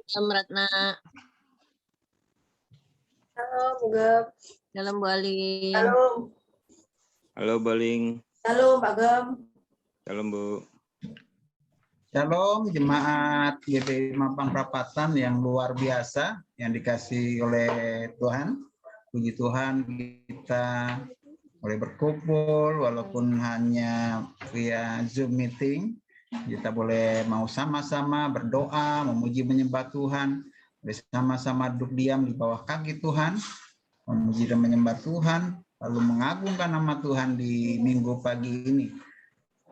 Salam Ratna. Halo, Gem. Salam Bu Aling. Halo. Halo Baling. Halo, Pak Gem. Salam Bu. Shalom jemaat GPI Mampang Perapatan yang luar biasa yang dikasih oleh Tuhan. Puji Tuhan kita boleh berkumpul walaupun hanya via Zoom meeting. Kita boleh mau sama-sama berdoa, memuji menyembah Tuhan, bersama-sama duduk diam di bawah kaki Tuhan, memuji dan menyembah Tuhan, lalu mengagungkan nama Tuhan di minggu pagi ini.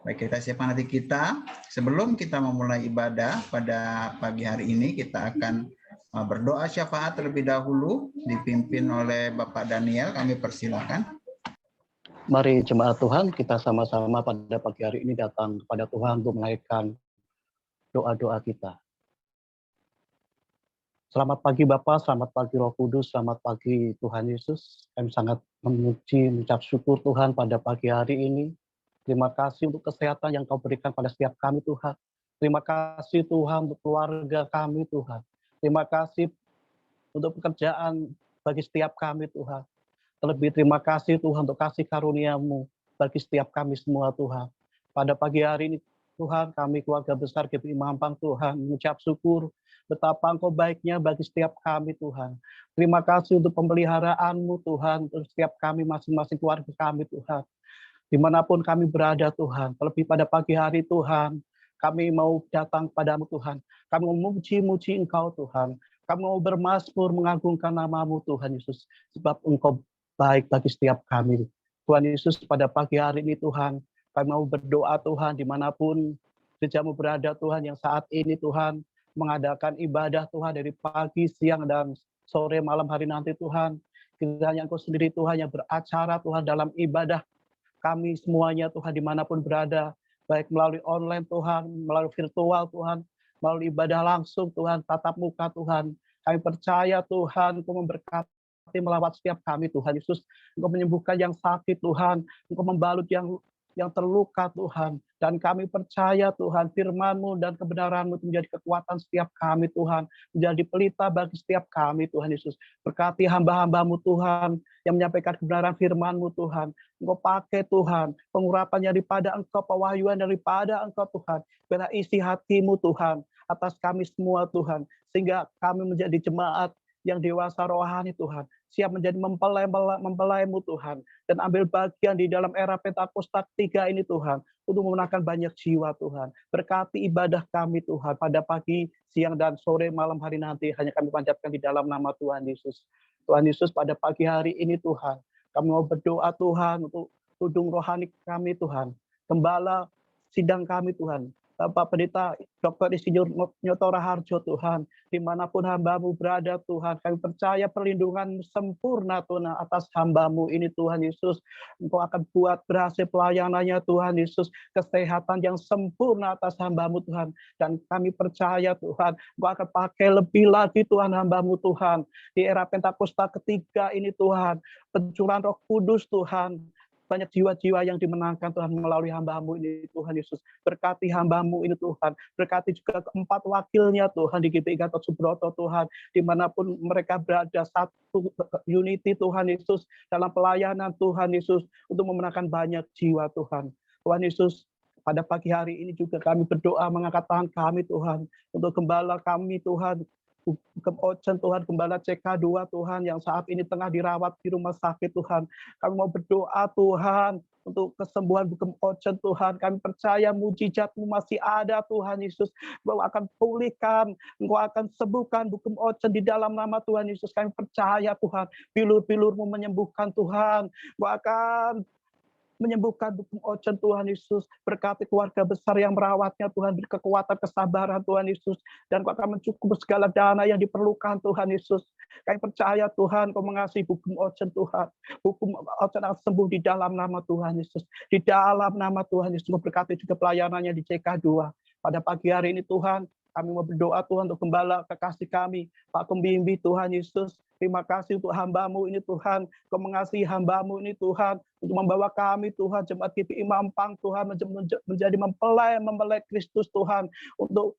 Baik, kita siapkan hati kita. Sebelum kita memulai ibadah pada pagi hari ini, kita akan berdoa syafaat terlebih dahulu, dipimpin oleh Bapak Daniel. Kami persilakan. Mari jemaat Tuhan, kita sama-sama pada pagi hari ini datang kepada Tuhan untuk menaikkan doa-doa kita. Selamat pagi Bapak, selamat pagi Roh Kudus, selamat pagi Tuhan Yesus. Kami sangat memuji, mengucap syukur Tuhan pada pagi hari ini. Terima kasih untuk kesehatan yang Kau berikan pada setiap kami Tuhan. Terima kasih Tuhan untuk keluarga kami Tuhan. Terima kasih untuk pekerjaan bagi setiap kami Tuhan. Terlebih terima kasih Tuhan untuk kasih karunia-Mu bagi setiap kami semua Tuhan. Pada pagi hari ini Tuhan, kami keluarga besar GPI Mampang Tuhan mengucap syukur betapa Engkau baiknya bagi setiap kami Tuhan. Terima kasih untuk pemeliharaan-Mu Tuhan untuk setiap kami masing-masing keluarga kami Tuhan. Dimanapun kami berada Tuhan, terlebih pada pagi hari Tuhan, kami mau datang padamu Tuhan. Kami mau memuji-muji Engkau Tuhan. Kami mau bermazmur mengagungkan nama-Mu Tuhan Yesus. Sebab Engkau baik bagi setiap kami. Tuhan Yesus pada pagi hari ini Tuhan, kami mau berdoa Tuhan dimanapun gereja-Mu berada Tuhan yang saat ini Tuhan mengadakan ibadah Tuhan dari pagi, siang, dan sore malam hari nanti Tuhan. Kiranya Engkau sendiri Tuhan yang beracara Tuhan dalam ibadah kami semuanya Tuhan dimanapun berada, baik melalui online Tuhan, melalui virtual Tuhan, melalui ibadah langsung Tuhan, tatap muka Tuhan. Kami percaya Tuhan, Engkau memberkati melawat setiap kami Tuhan Yesus. Engkau menyembuhkan yang sakit Tuhan, Engkau membalut yang terluka Tuhan. Dan kami percaya Tuhan, firman-Mu dan kebenaran-Mu menjadi kekuatan setiap kami Tuhan, menjadi pelita bagi setiap kami Tuhan Yesus. Berkati hamba-hamba-Mu Tuhan, yang menyampaikan kebenaran firman-Mu Tuhan. Engkau pakai Tuhan, pengurapan daripada Engkau, pewahyuan daripada Engkau Tuhan. Biarlah isi hati-Mu Tuhan, atas kami semua Tuhan. Sehingga kami menjadi jemaat yang dewasa rohani Tuhan, siap menjadi mempelai-Mu Tuhan, dan ambil bagian di dalam era Pentakosta ketiga ini Tuhan, untuk memenangkan banyak jiwa Tuhan. Berkati ibadah kami Tuhan, pada pagi, siang, dan sore malam hari nanti, hanya kami panjatkan di dalam nama Tuhan Yesus. Tuhan Yesus pada pagi hari ini Tuhan, kami mau berdoa Tuhan untuk tudung rohani kami Tuhan, gembala sidang kami Tuhan, Bapak Pendeta Dr. Insinyur Nyoto Raharjo Tuhan, dimanapun hamba-Mu berada Tuhan, kami percaya perlindungan sempurna Tuhan atas hamba-Mu ini Tuhan Yesus. Engkau akan buat berhasil pelayanannya Tuhan Yesus, kesehatan yang sempurna atas hamba-Mu Tuhan, dan kami percaya Tuhan, Engkau akan pakai lebih lagi Tuhan hamba-Mu Tuhan, di era Pentakosta ketiga ini Tuhan, pencurahan Roh Kudus Tuhan, banyak jiwa-jiwa yang dimenangkan Tuhan melalui hamba-Mu ini Tuhan Yesus. Berkati hamba-Mu ini Tuhan. Berkati juga keempat wakilnya Tuhan di GPI Gatot Subroto Tuhan. Dimanapun mereka berada, satu unity Tuhan Yesus. Dalam pelayanan Tuhan Yesus. Untuk memenangkan banyak jiwa Tuhan. Tuhan Yesus, pada pagi hari ini juga kami berdoa mengangkat tangan kami Tuhan. Untuk gembala kami Tuhan. Ocen Tuhan, Gembala CK2 Tuhan yang saat ini tengah dirawat di rumah sakit Tuhan. Kami mau berdoa Tuhan untuk kesembuhan Bukem Ocen Tuhan. Kami percaya mujizat-Mu masih ada Tuhan Yesus. Engkau akan pulihkan, Engkau akan sembuhkan Bukem Ocen di dalam nama Tuhan Yesus. Kami percaya Tuhan, bilur-bilur-Mu menyembuhkan Tuhan. Engkau akan menyembuhkan Bukem Ocen Tuhan Yesus. Berkati keluarga besar yang merawatnya Tuhan, beri kekuatan kesabaran Tuhan Yesus, dan Kau akan mencukupi segala dana yang diperlukan Tuhan Yesus. Kami percaya Tuhan, Kau mengasihi Bukem Ocen Tuhan. Bukem Ocen akan sembuh di dalam nama Tuhan Yesus. Di dalam nama Tuhan Yesus. Berkati juga pelayanannya di CK2. Pada pagi hari ini Tuhan, kami mau berdoa Tuhan untuk gembala kekasih kami, Pak Pembimbing Tuhan Yesus. Terima kasih untuk hamba-Mu ini Tuhan. Kau mengasihi hamba-Mu ini Tuhan. Untuk membawa kami Tuhan, jemaat GPI Mampang Tuhan, menjadi mempelai Kristus Tuhan. Untuk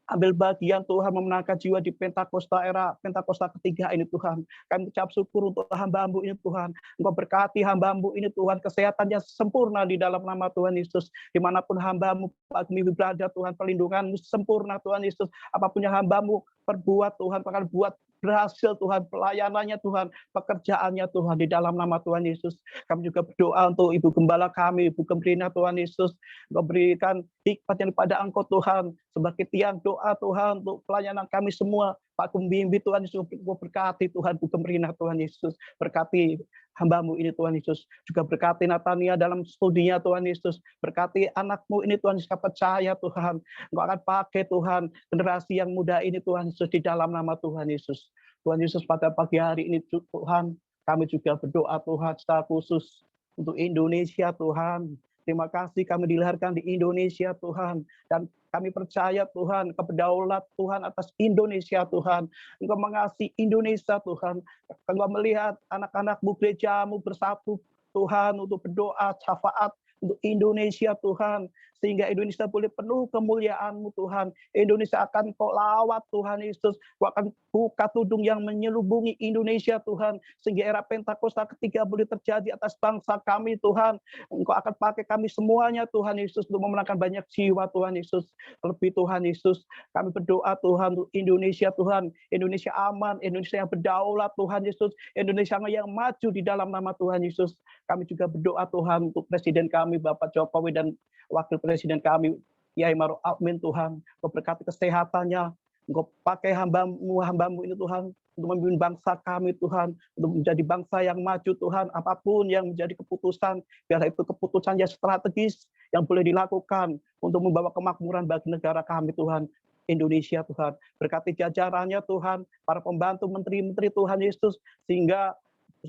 ambil bagian Tuhan memenangkan jiwa di Pentakosta era Pentakosta ketiga ini Tuhan. Kami ucap syukur untuk hamba-Mu ini Tuhan. Engkau berkati hamba-Mu ini Tuhan, kesehatannya sempurna di dalam nama Tuhan Yesus. Dimanapun hamba-Mu Pak Gemi berada Tuhan, perlindungan-Mu sempurna Tuhan Yesus. Apapun yang hamba-Mu perbuat Tuhan, akan buat berhasil Tuhan, pelayanannya Tuhan, pekerjaannya Tuhan di dalam nama Tuhan Yesus. Kami juga berdoa untuk Ibu Gembala kami, Ibu Gembrina Tuhan Yesus. Engkau berikan hikmat yang pada Engkau Tuhan, sebagai tiang doa Tuhan untuk pelayanan kami semua. Pak Pembimbing Tuhan Yesus, Engkau berkati Tuhan, Bu Gembrina Tuhan Yesus. Berkati hamba-Mu ini Tuhan Yesus. Juga berkati Natania dalam studinya Tuhan Yesus. Berkati anak-Mu ini Tuhan Yesus, percaya Tuhan. Engkau akan pakai Tuhan, generasi yang muda ini Tuhan Yesus, di dalam nama Tuhan Yesus. Tuhan Yesus, pada pagi hari ini Tuhan, kami juga berdoa Tuhan secara khusus untuk Indonesia Tuhan. Terima kasih kami dilahirkan di Indonesia Tuhan. Dan kami percaya Tuhan, kedaulatan Tuhan atas Indonesia Tuhan. Engkau mengasihi Indonesia Tuhan. Engkau melihat anak-anak-Mu, gereja-Mu bersatu Tuhan untuk berdoa syafaat untuk Indonesia Tuhan. Sehingga Indonesia boleh penuh kemuliaan-Mu Tuhan. Indonesia akan Kau lawat Tuhan Yesus. Kau akan buka tudung yang menyelubungi Indonesia Tuhan. Sehingga era Pentakosta ketiga boleh terjadi atas bangsa kami Tuhan. Engkau akan pakai kami semuanya Tuhan Yesus untuk memenangkan banyak jiwa Tuhan Yesus. Lebih Tuhan Yesus, kami berdoa Tuhan untuk Indonesia Tuhan. Indonesia aman, Indonesia yang berdaulat Tuhan Yesus. Indonesia yang maju di dalam nama Tuhan Yesus. Kami juga berdoa Tuhan untuk Presiden kami Bapak Jokowi dan Wakil Presiden kami, Yai Maruf Amin Tuhan. Engkau berkati kesehatannya. Engkau pakai hamba-Mu ini Tuhan, untuk memimpin bangsa kami Tuhan, untuk menjadi bangsa yang maju Tuhan. Apapun yang menjadi keputusan, biar itu keputusan yang strategis, yang boleh dilakukan untuk membawa kemakmuran bagi negara kami Tuhan. Indonesia Tuhan. Berkati jajarannya Tuhan, para pembantu menteri-menteri Tuhan Yesus, sehingga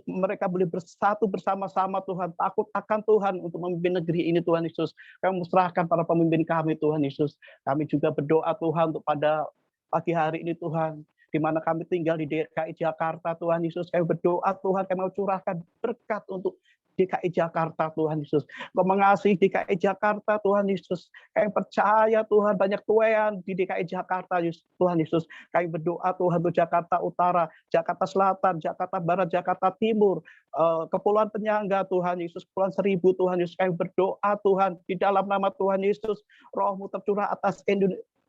mereka boleh bersatu bersama-sama Tuhan, takut akan Tuhan untuk memimpin negeri ini Tuhan Yesus. Kami serahkan para pemimpin kami Tuhan Yesus. Kami juga berdoa Tuhan untuk pada pagi hari ini Tuhan, di mana kami tinggal di DKI Jakarta Tuhan Yesus. Kami berdoa Tuhan, kami mau curahkan berkat untuk DKI Jakarta Tuhan Yesus. Kau mengasihi DKI Jakarta Tuhan Yesus. Kami percaya Tuhan banyak tuayan di DKI Jakarta Tuhan Yesus. Kami berdoa Tuhan untuk Jakarta Utara, Jakarta Selatan, Jakarta Barat, Jakarta Timur, Kepulauan Penyangga Tuhan Yesus, Kepulauan Seribu Tuhan Yesus. Kami berdoa Tuhan di dalam nama Tuhan Yesus, Roh-Mu tercurah atas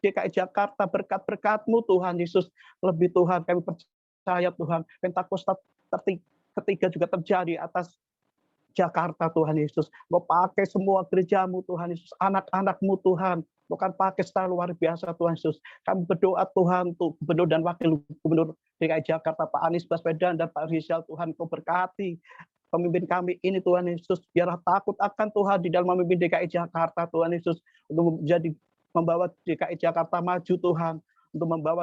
DKI Jakarta, berkat-berkat-Mu Tuhan Yesus. Lebih Tuhan, kami percaya Tuhan, Pentakosta ketiga juga terjadi atas Jakarta Tuhan Yesus. Engkau pakai semua gereja-Mu Tuhan Yesus, anak-anak-Mu Tuhan. Engkau kan pakai secara luar biasa Tuhan Yesus. Kami berdoa Tuhan untuk Gubernur dan Wakil Gubernur DKI Jakarta, Pak Anies Baswedan dan Pak Rizal Tuhan. Engkau berkati pemimpin kami ini Tuhan Yesus. Biarlah takut akan Tuhan di dalam memimpin DKI Jakarta Tuhan Yesus. Untuk membawa DKI Jakarta maju Tuhan. Untuk membawa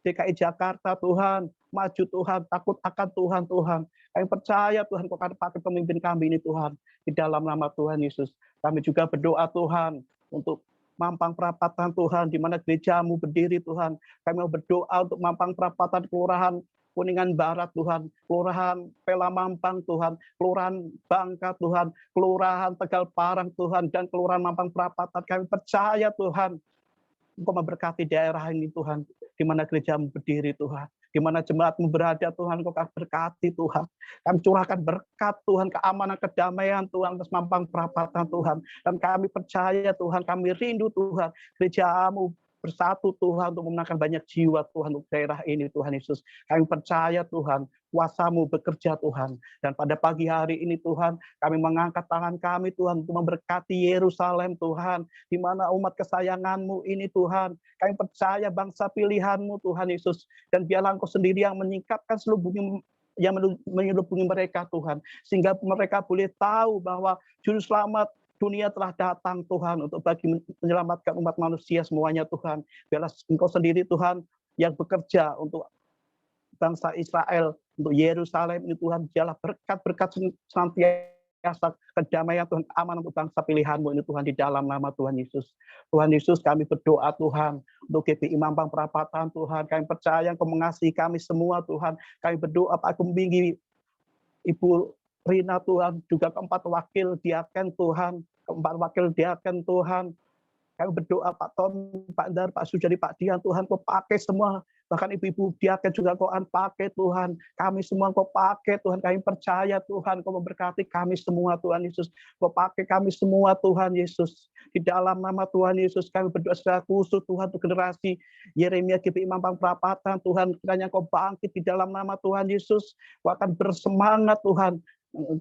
DKI Jakarta Tuhan, maju Tuhan, takut akan Tuhan Tuhan. Kami percaya Tuhan Kau akan pakai pemimpin kami ini Tuhan, di dalam nama Tuhan Yesus. Kami juga berdoa Tuhan untuk Mampang Perapatan Tuhan, di mana gereja-Mu berdiri Tuhan. Kami mau berdoa untuk Mampang Perapatan Kelurahan Kuningan Barat Tuhan, Kelurahan Pela Mampang Tuhan, Kelurahan Bangka Tuhan, Kelurahan Tegal Parang Tuhan, dan Kelurahan Mampang Perapatan. Kami percaya Tuhan Engkau memberkati daerah ini Tuhan, di mana gereja-Mu berdiri Tuhan, di mana jemaat-Mu berada Tuhan, Engkau berkati Tuhan. Kami curahkan berkat Tuhan, keamanan, kedamaian Tuhan atas Mampang Perapatan Tuhan. Dan kami percaya Tuhan, kami rindu Tuhan, gereja-Mu bersatu Tuhan untuk memenangkan banyak jiwa Tuhan untuk daerah ini Tuhan Yesus. Kami percaya Tuhan, kuasa-Mu bekerja Tuhan. Dan pada pagi hari ini Tuhan, kami mengangkat tangan kami Tuhan untuk memberkati Yerusalem Tuhan, di mana umat kesayangan-Mu ini Tuhan. Kami percaya bangsa pilihan-Mu Tuhan Yesus. Dan biarlah Engkau sendiri yang menyingkapkan yang menyelubungi mereka Tuhan. Sehingga mereka boleh tahu bahwa Juru Selamat dunia telah datang Tuhan untuk bagi menyelamatkan umat manusia semuanya Tuhan. Biarlah Engkau sendiri Tuhan yang bekerja untuk bangsa Israel, untuk Yerusalem ini Tuhan. Biarlah berkat-berkat senantiasa kedamaian Tuhan, keamanan untuk bangsa pilihan-Mu ini Tuhan, di dalam nama Tuhan Yesus. Tuhan Yesus, kami berdoa Tuhan untuk GPI Mampang Perapatan Tuhan. Kami percaya Engkau mengasihi kami semua Tuhan. Kami berdoa Pak Gembinggi, Ibu Rina Tuhan, juga keempat wakil diaken Tuhan, Kami berdoa Pak Tom, Pak Dar, Pak Sujadi, Pak Dian, Tuhan Kau pakai semua, bahkan ibu-ibu diaken juga Kau pakai Tuhan. Kami semua Kau pakai Tuhan, kami percaya Tuhan Kau memberkati kami semua Tuhan Yesus. Kau pakai kami semua Tuhan Yesus. Di dalam nama Tuhan Yesus kami berdoa secara khusus Tuhan untuk generasi Yeremia GBI Mampang Perapatan Tuhan. Kiranya Kau bangkit di dalam nama Tuhan Yesus. Kau akan bersemangat Tuhan.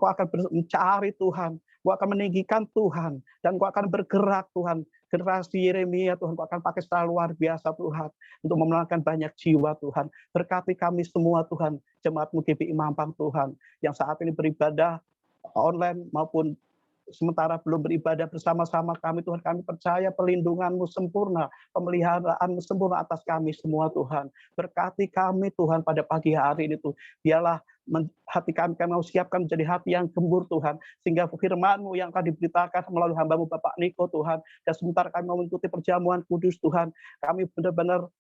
Kau akan mencari Tuhan. Kau akan meninggikan Tuhan. Dan Kau akan bergerak Tuhan. Generasi Yeremia Tuhan, Kau akan pakai secara luar biasa Tuhan. Untuk memenangkan banyak jiwa Tuhan. Berkati kami semua Tuhan. Jemaat-Mu GBI Mampang Tuhan. Yang saat ini beribadah online maupun sementara belum beribadah bersama-sama kami Tuhan. Kami percaya perlindungan-Mu sempurna. Pemeliharaan-Mu sempurna atas kami semua Tuhan. Berkati kami Tuhan pada pagi hari ini Tuhan. Biarlah hati kami mau siapkan menjadi hati yang gembur Tuhan, sehingga firman-Mu yang akan diberitakan melalui hamba-Mu Bapak Niko Tuhan, dan sebentar kami mau mengikuti perjamuan kudus Tuhan, kami benar-benar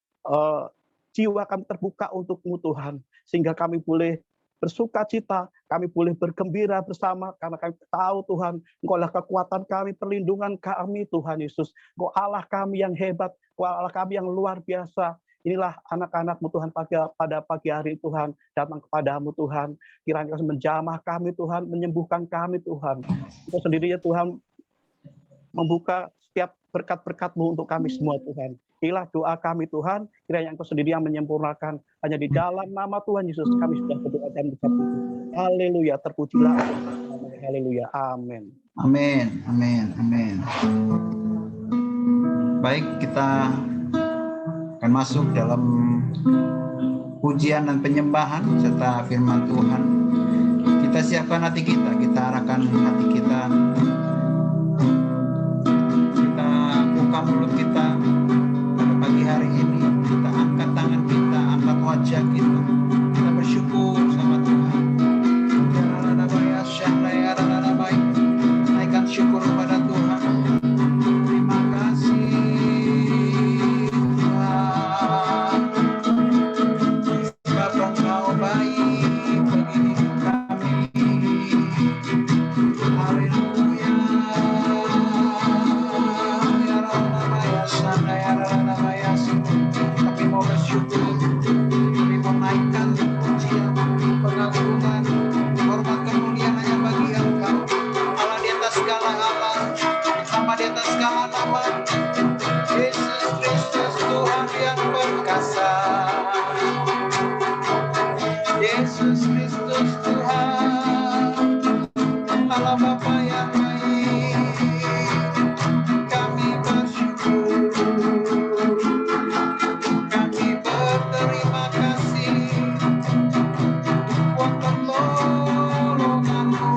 jiwa kami terbuka untuk-Mu Tuhan, sehingga kami boleh bersuka cita, kami boleh bergembira bersama, karena kami tahu Tuhan, Engkau-lah kekuatan kami, perlindungan kami Tuhan Yesus, Engkau Allah kami yang hebat, Engkau Allah kami yang luar biasa. Inilah anak-anak-Mu Tuhan pada pagi hari Tuhan, datang kepadamu Tuhan. Kiranya Kau menjamah kami Tuhan, menyembuhkan kami Tuhan. Engkau sendiri ya Tuhan, membuka setiap berkat-berkat-Mu untuk kami semua Tuhan. Inilah doa kami Tuhan, kiranya Engkau sendiri yang menyempurnakan. Hanya di dalam nama Tuhan Yesus kami sudah berdoa dan berkata, haleluya, terpujilah. Haleluya, amin. Amin, amin, amin. Baik, kita akan masuk dalam pujian dan penyembahan serta firman Tuhan. Kita siapkan hati kita, kita arahkan hati kita. Kita buka mulut kita pada pagi hari ini. Kita angkat tangan kita, angkat wajah kita. Kita bersyukur sama Tuhan. Naikkan syukur kepada Tuhan. Terima kasih. Yesus Kristus Tuhan, Allah Bapa yang baik, kami bersyukur, kami berterima kasih buat pertolongan-Mu,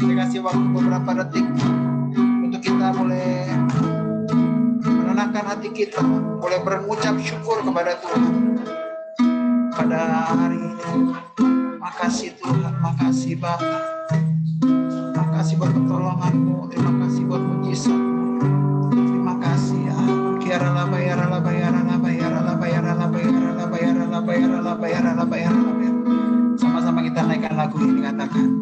Saya kasih waktu beberapa detik untuk kita boleh menenangkan hati kita, boleh berucap syukur kepada Tuhan pada hari ini. Makasih Tuhan, makasih Bapa, makasih buat pertolongan-Mu, terima kasih buat mujizat, terima kasih ya. Sama-sama kita naikkan lagu ini, katakan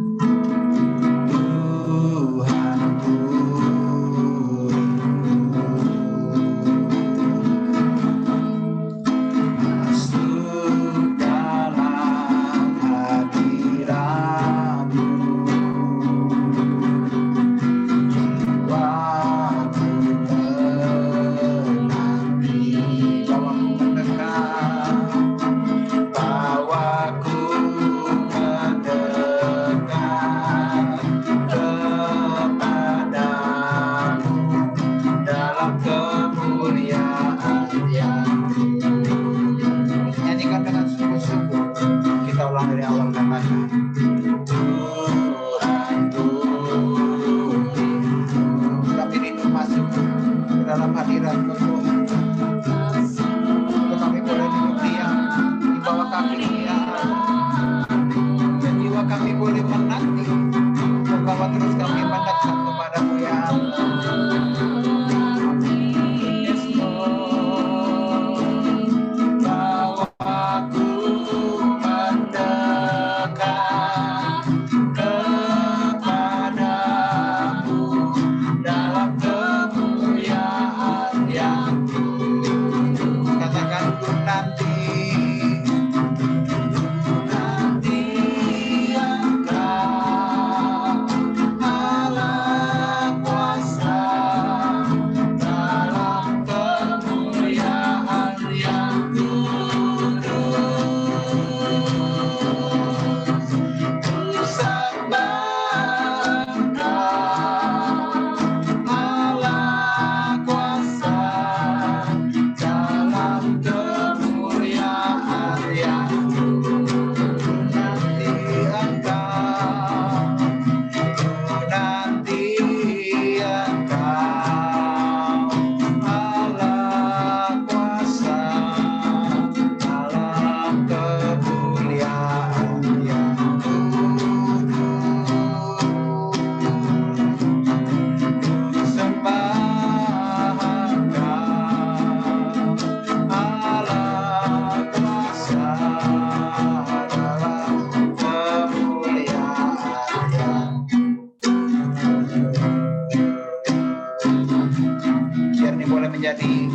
menjadi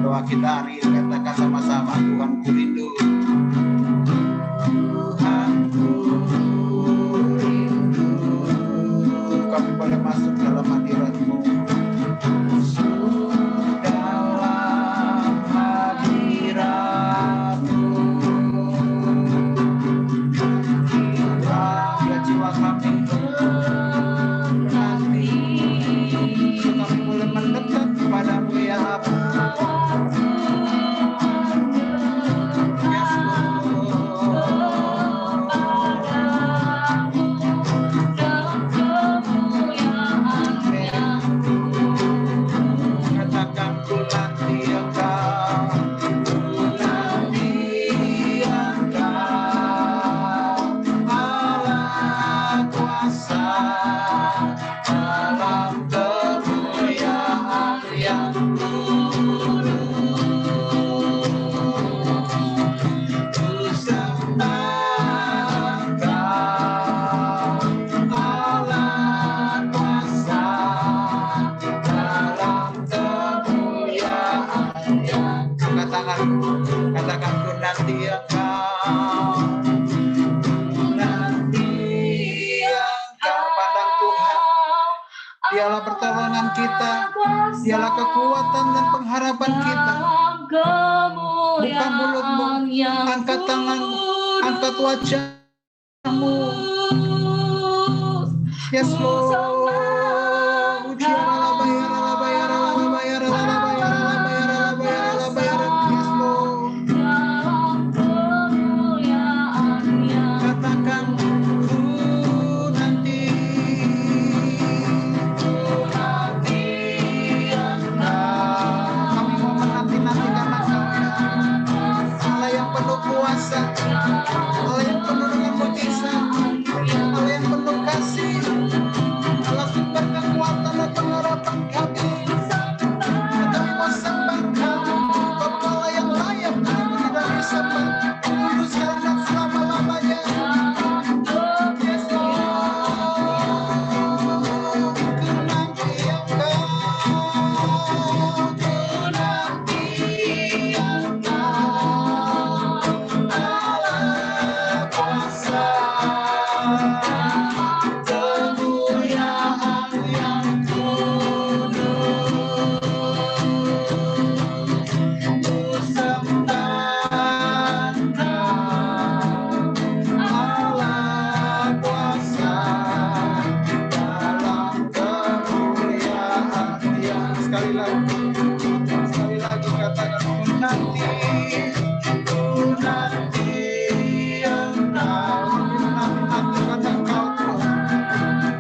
doa kita hari ini. Katakan sama-sama, Tuhan ku rindu. Tuhan ku rindu. Kami boleh masuk dalam hadirat-Mu. Dalam hadirat-Mu. Jiwa kami nanti kami boleh mendekat kepadamu ya Bapa. Yes, katakan ku nanti Engkau, ku nanti Engkau, Allah kuasa dalam kemuliaan yang ku sembah Engkau, Allah kuasa dalam kemuliaan yang angkat tanganku, katakan ku nanti Engkau, nanti Engkau. Pandang Tuhan, Dialah pertolongan kita, Dialah kekuatan dan pengharapan kita. Buka mulutmu, angkat tanganmu, angkat wajahmu. Yes Lord. Yes Lord. Katakan ku nanti Engkau. Kami mau menanti-nantikan Engkau ya. Allah yang penuh kuasa, Allah yang penuh dengan mujizat, Allah yang penuh kasih, Allah sumber kekuatan dan pengharapan kami. Kami mau sembah Kau, Kau Allah yang layak untuk kita disembah, kudus dan selama-lamanya. Yes Lord, ku nanti Engkau, ku nanti Engkau, Allah kuasa kemuliaan yang kudus. Ku sembah Engkau, Allah kuasa dalam kemuliaan yang sekali lagi katakan ku nanti Engkau, nanti-nantikan Engkau Tuhan.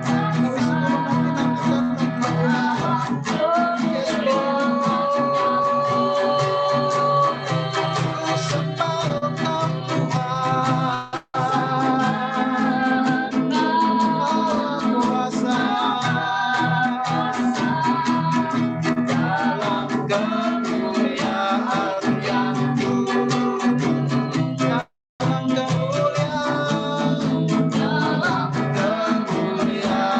Kami semua nanti-nantikan Engkau. Yes Lord, ku sembah Engkau Tuhan, Allah kuasa dalam kemuliaan yang kudus, dalam kemuliaan yang kudus, dalam kemuliaan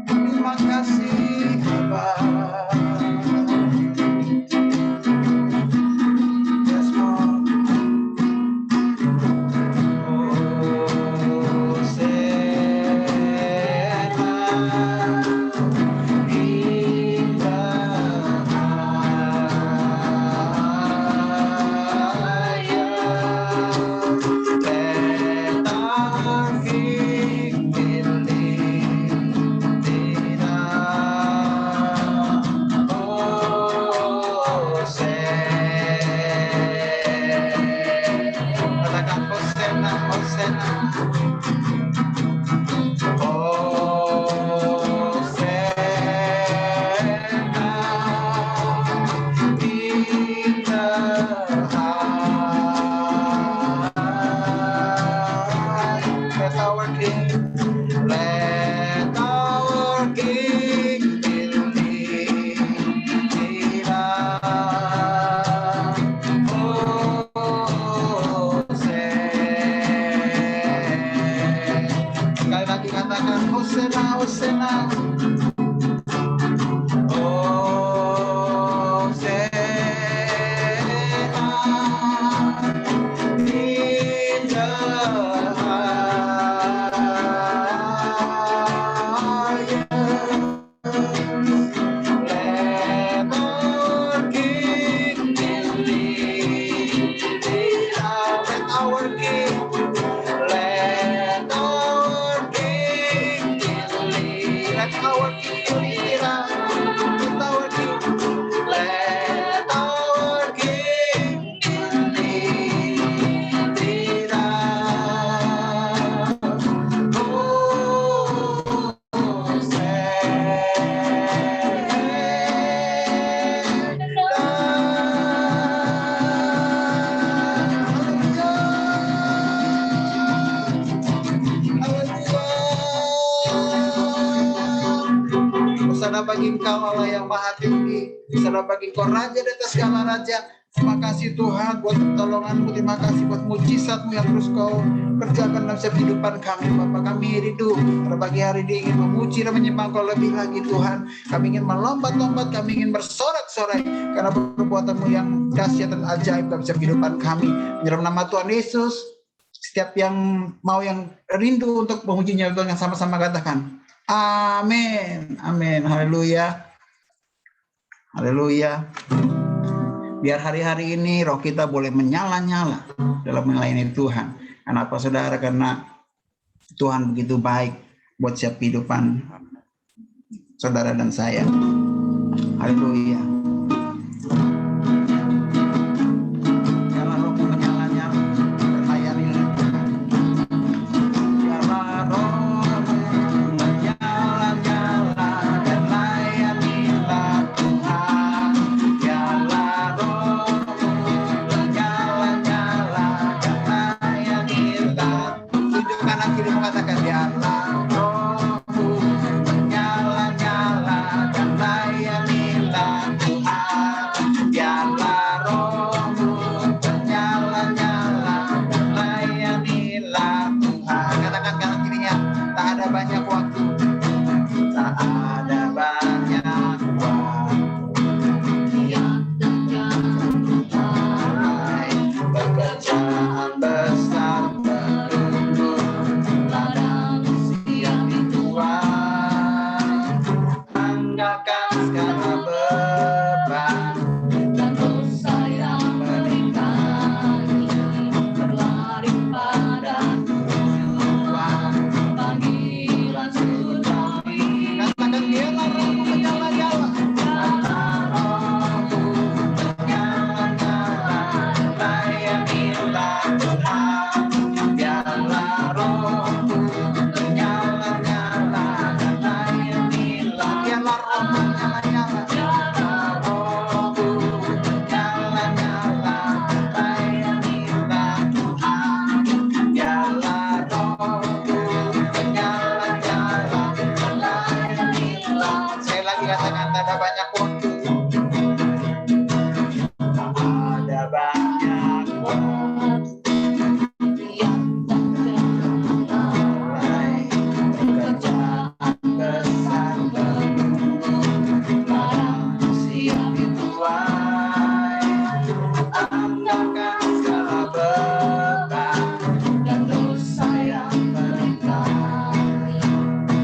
Terima kasih Bapa. Yes Lord. Oh bagi Engkau Allah yang maha tinggi, salah bagi Engkau Raja di atas segala raja. Terima kasih Tuhan buat pertolongan-Mu, terima kasih buat mujizat-Mu yang terus Kau kerjakan dalam setiap kehidupan kami. Bapa, kami rindu pada pagi hari ini ingin memuji dan menyembah Kau lebih lagi Tuhan. Kami ingin melompat-lompat, kami ingin bersorak-sorai karena perbuatan-Mu yang dahsyat dan ajaib dalam setiap kehidupan kami. Dalam nama Tuhan Yesus, setiap yang mau yang rindu untuk memujinya Tuhan yang sama-sama katakan amin, amin, haleluya, haleluya. Biar hari-hari ini roh kita boleh menyala-nyala dalam melayani Tuhan. Kenapa saudara? Karena Tuhan begitu baik buat setiap kehidupan saudara dan saya. Haleluya. Biarlah rohmu menyala-nyala, melayanilah Tuhan. Biarlah rohmu menyala-nyala dan layanilah Tuhan. Biarlah rohmu menyala-nyala dan layanilah. Tunjuk kanan kiri mengatakan biarlah rohmu menyala-nyala dan layanilah Tuhan. Biarlah rohmu menyala-nyala dan layanilah Tuhan. Katakan kanan kirinya, tak ada banyak waktu, tak ada banyak waktu yang mulai pekerjaan besar menunggu ladang siang di Tuhan. Anggalkan segala beban dan dosa yang melingkari, berlari pada tujuan panggilan surgawi. Katakan biarlah rohmu menyala-nyala, biarlah rohmu menyala-nyala, layanilah Tuhan. Biarlah rohmu menyala-nyala, layanilah. Biarlah rohmu menyala-nyala, biarlah rohmu menyala-nyala, layanilah Tuhan. Biarlah rohmu menyala-nyala, layanilah. Sekali lagi katakan, tak ada banyak waktu, tak ada banyak waktu yang mulai pekerjaan besar menunggu ladang siang dituai. Anggalkan segala beban dan dosa yang melingkari,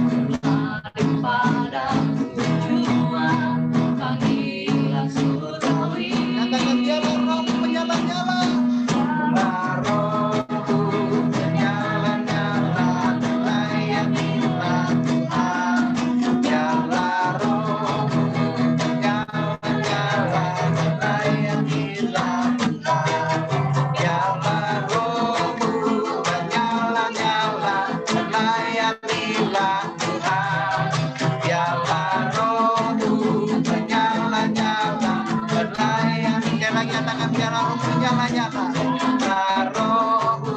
berlari pada tujuan panggilan surgawi. Katakan biarlah rohmu menyala-nyala, biarlah rohmu menyala-nyala dan layanilah Tuhan. Biarlah rohmu menyala-nyala dan layanilah Tuhan. Biarlah rohmu menyala-nyala dan layanilah Tuhan. Biarlah rohmu menyala-nyala dan layani. Sekali lagi katakan biarlah rohmu menyala-nyala, biarlah rohmu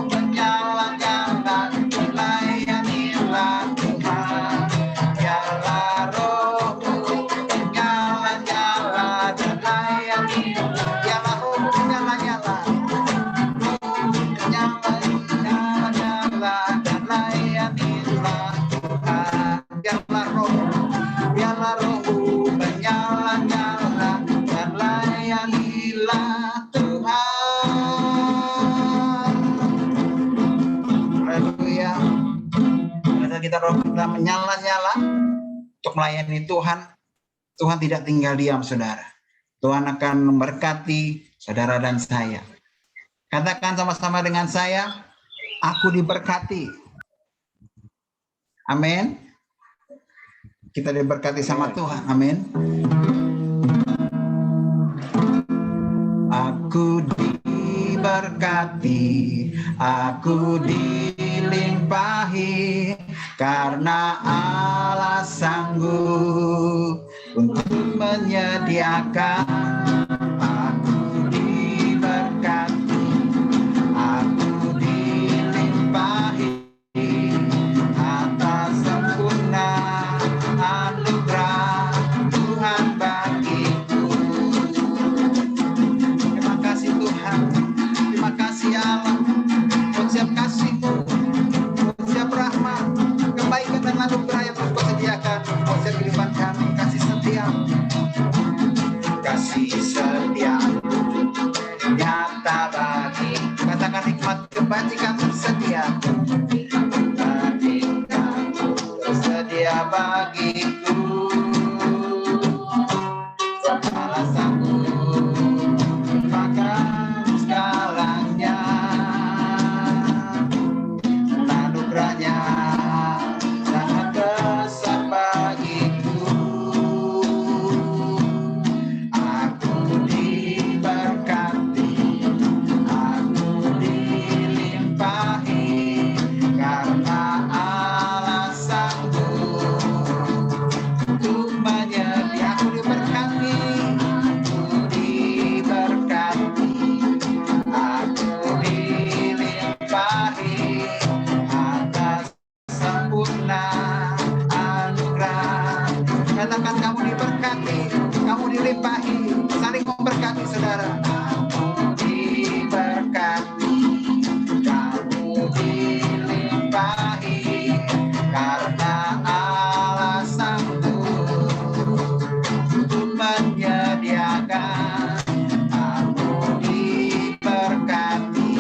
menyala-nyala dan layanilah Tuhan. Biarlah rohmu menyala-nyala dan layanilah. Biarlah rohmu menyala-nyala, menyala-nyala dan layanilah Tuhan. Biarlah rohmu menyala-nyala dan layanilah Tuhan. Haleluya. Pada saat kita roh kita menyala-nyala untuk melayani Tuhan, Tuhan tidak tinggal diam saudara. Tuhan akan memberkati saudara dan saya. Katakan sama-sama dengan saya, aku diberkati. Amin. Kita diberkati sama Tuhan. Amin. Aku diberkati, aku dilimpahi, karena Allah sanggup untuk menyediakan. Aku diberkati, aku dilimpahi atas sempurna anugerah dilimpahi. Saling memberkati saudara. Kamu diberkati, kamu dilimpahi, karena Allah sanggup untuk menyediakan. Kamu diberkati,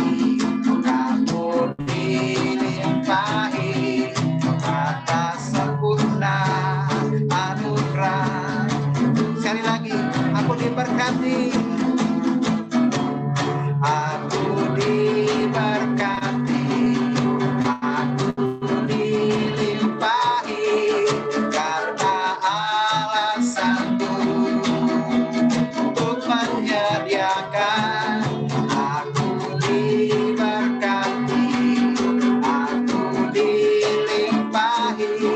kamu dilimpahi, atas sempurna anugerah. Sekali lagi, aku diberkati, aku diberkati, aku dilimpahi, karena Allah sanggup untuk menyediakan. Aku diberkati, aku dilimpahi,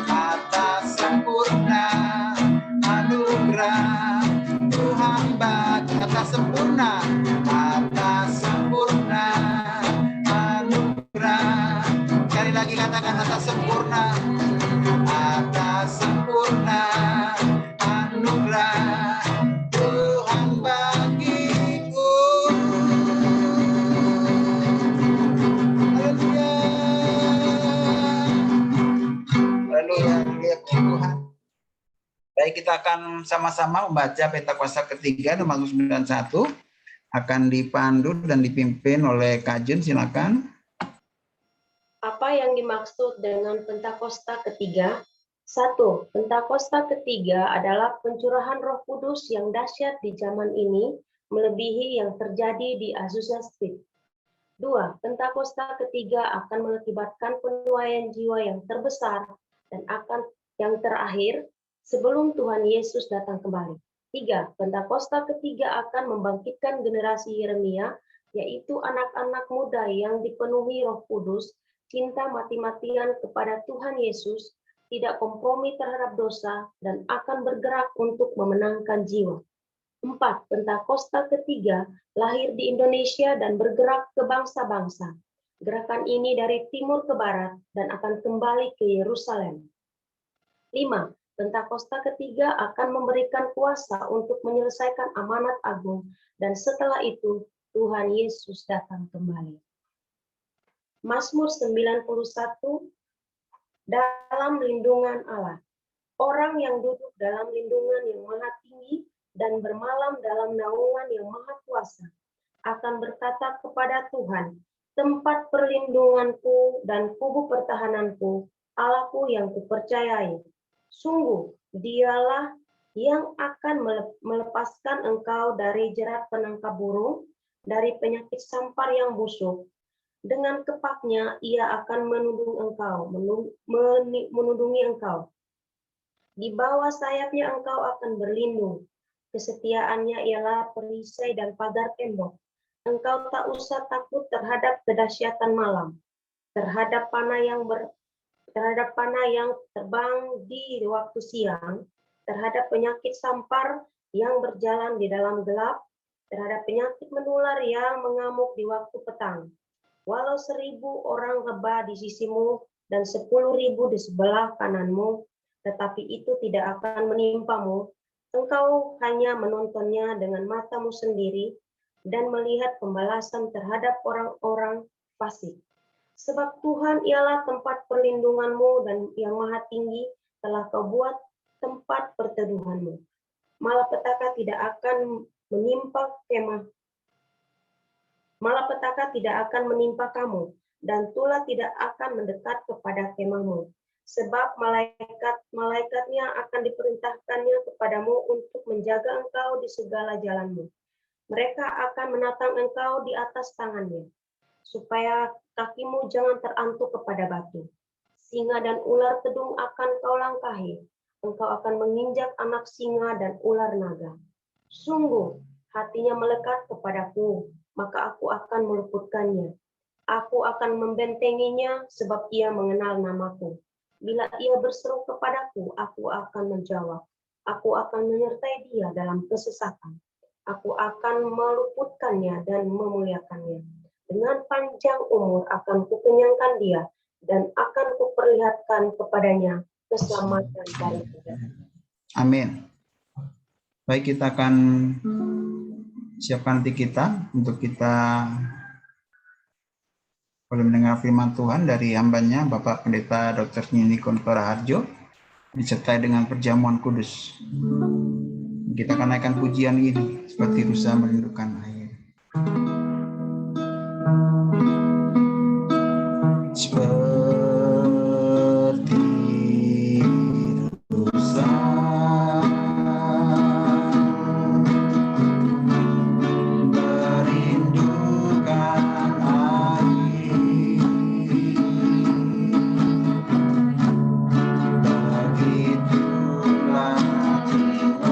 atas sempurna anugerah Tuhan bagi. Atas sempurna anugerah. Sekali lagi katakan, atas sempurna anugerah Tuhan bagiku. Haleluya. Haleluya, haleluya Tuhan. Baik, kita akan sama-sama membaca peta kuasa ketiga nomor 91. Akan dipandu dan dipimpin oleh Kak Jun, silakan. Apa yang dimaksud dengan Pentakosta ketiga? 1. Pentakosta ketiga adalah pencurahan Roh Kudus yang dahsyat di zaman ini, melebihi yang terjadi di Azusa Street. 2. Pentakosta ketiga akan mengakibatkan penuaian jiwa yang terbesar dan akan yang terakhir sebelum Tuhan Yesus datang kembali. 3. Pentakosta ketiga akan membangkitkan generasi Yeremia, yaitu anak-anak muda yang dipenuhi Roh Kudus, cinta mati-matian kepada Tuhan Yesus, tidak kompromi terhadap dosa, dan akan bergerak untuk memenangkan jiwa. 4. Pentakosta ketiga lahir di Indonesia dan bergerak ke bangsa-bangsa. Gerakan ini dari timur ke barat dan akan kembali ke Yerusalem. 5. Pentakosta ketiga akan memberikan kuasa untuk menyelesaikan amanat agung, dan setelah itu Tuhan Yesus datang kembali. Mazmur 91, dalam lindungan Allah. Orang yang duduk dalam lindungan yang maha tinggi dan bermalam dalam naungan yang maha kuasa akan berkata kepada Tuhan, tempat perlindunganku dan kubu pertahananku, Allahku yang kupercayai. Sungguh, dialah yang akan melepaskan engkau dari jerat penangkap burung, dari penyakit sampar yang busuk. Dengan kepaknya ia akan menudungi engkau. Di bawah sayapnya engkau akan berlindung. Kesetiaannya ialah perisai dan pagar tembok. Engkau tak usah takut terhadap kedahsyatan malam, terhadap panah yang terbang di waktu siang, terhadap penyakit sampar yang berjalan di dalam gelap, terhadap penyakit menular yang mengamuk di waktu petang. Walau 1.000 orang rebah di sisimu dan 10.000 di sebelah kananmu, tetapi itu tidak akan menimpamu. Engkau hanya menontonnya dengan matamu sendiri dan melihat pembalasan terhadap orang-orang fasik. Sebab Tuhan ialah tempat perlindunganmu dan yang maha tinggi telah kau buat tempat perteduhanmu. Malapetaka tidak akan menimpa kamu, dan tulah tidak akan mendekat kepada kemahmu. Sebab malaikat-malaikatnya akan diperintahkannya kepadamu untuk menjaga engkau di segala jalanmu. Mereka akan menatang engkau di atas tangannya, supaya kakimu jangan terantuk kepada batu. Singa dan ular tedung akan kau langkahi. Engkau akan menginjak anak singa dan ular naga. Sungguh, hatinya melekat kepadaku, maka aku akan meluputkannya. Aku akan membentenginya sebab ia mengenal namaku. Bila ia berseru kepadaku, aku akan menjawab. Aku akan menyertai dia dalam kesesakan. Aku akan meluputkannya dan memuliakannya. Dengan panjang umur akan kukenyangkan dia dan akan kuperlihatkan kepadanya keselamatan daripada. Amin. Baik, kita akan siapkan hati kita untuk kita boleh mendengar firman Tuhan dari hambanya Bapak Pendeta Dr. Nini Kontora Harjo, disertai dengan perjamuan kudus. Kita akan naikkan pujian ini seperti rusa merindukan air. Seperti rusa merindukan air, begitulah jiwaku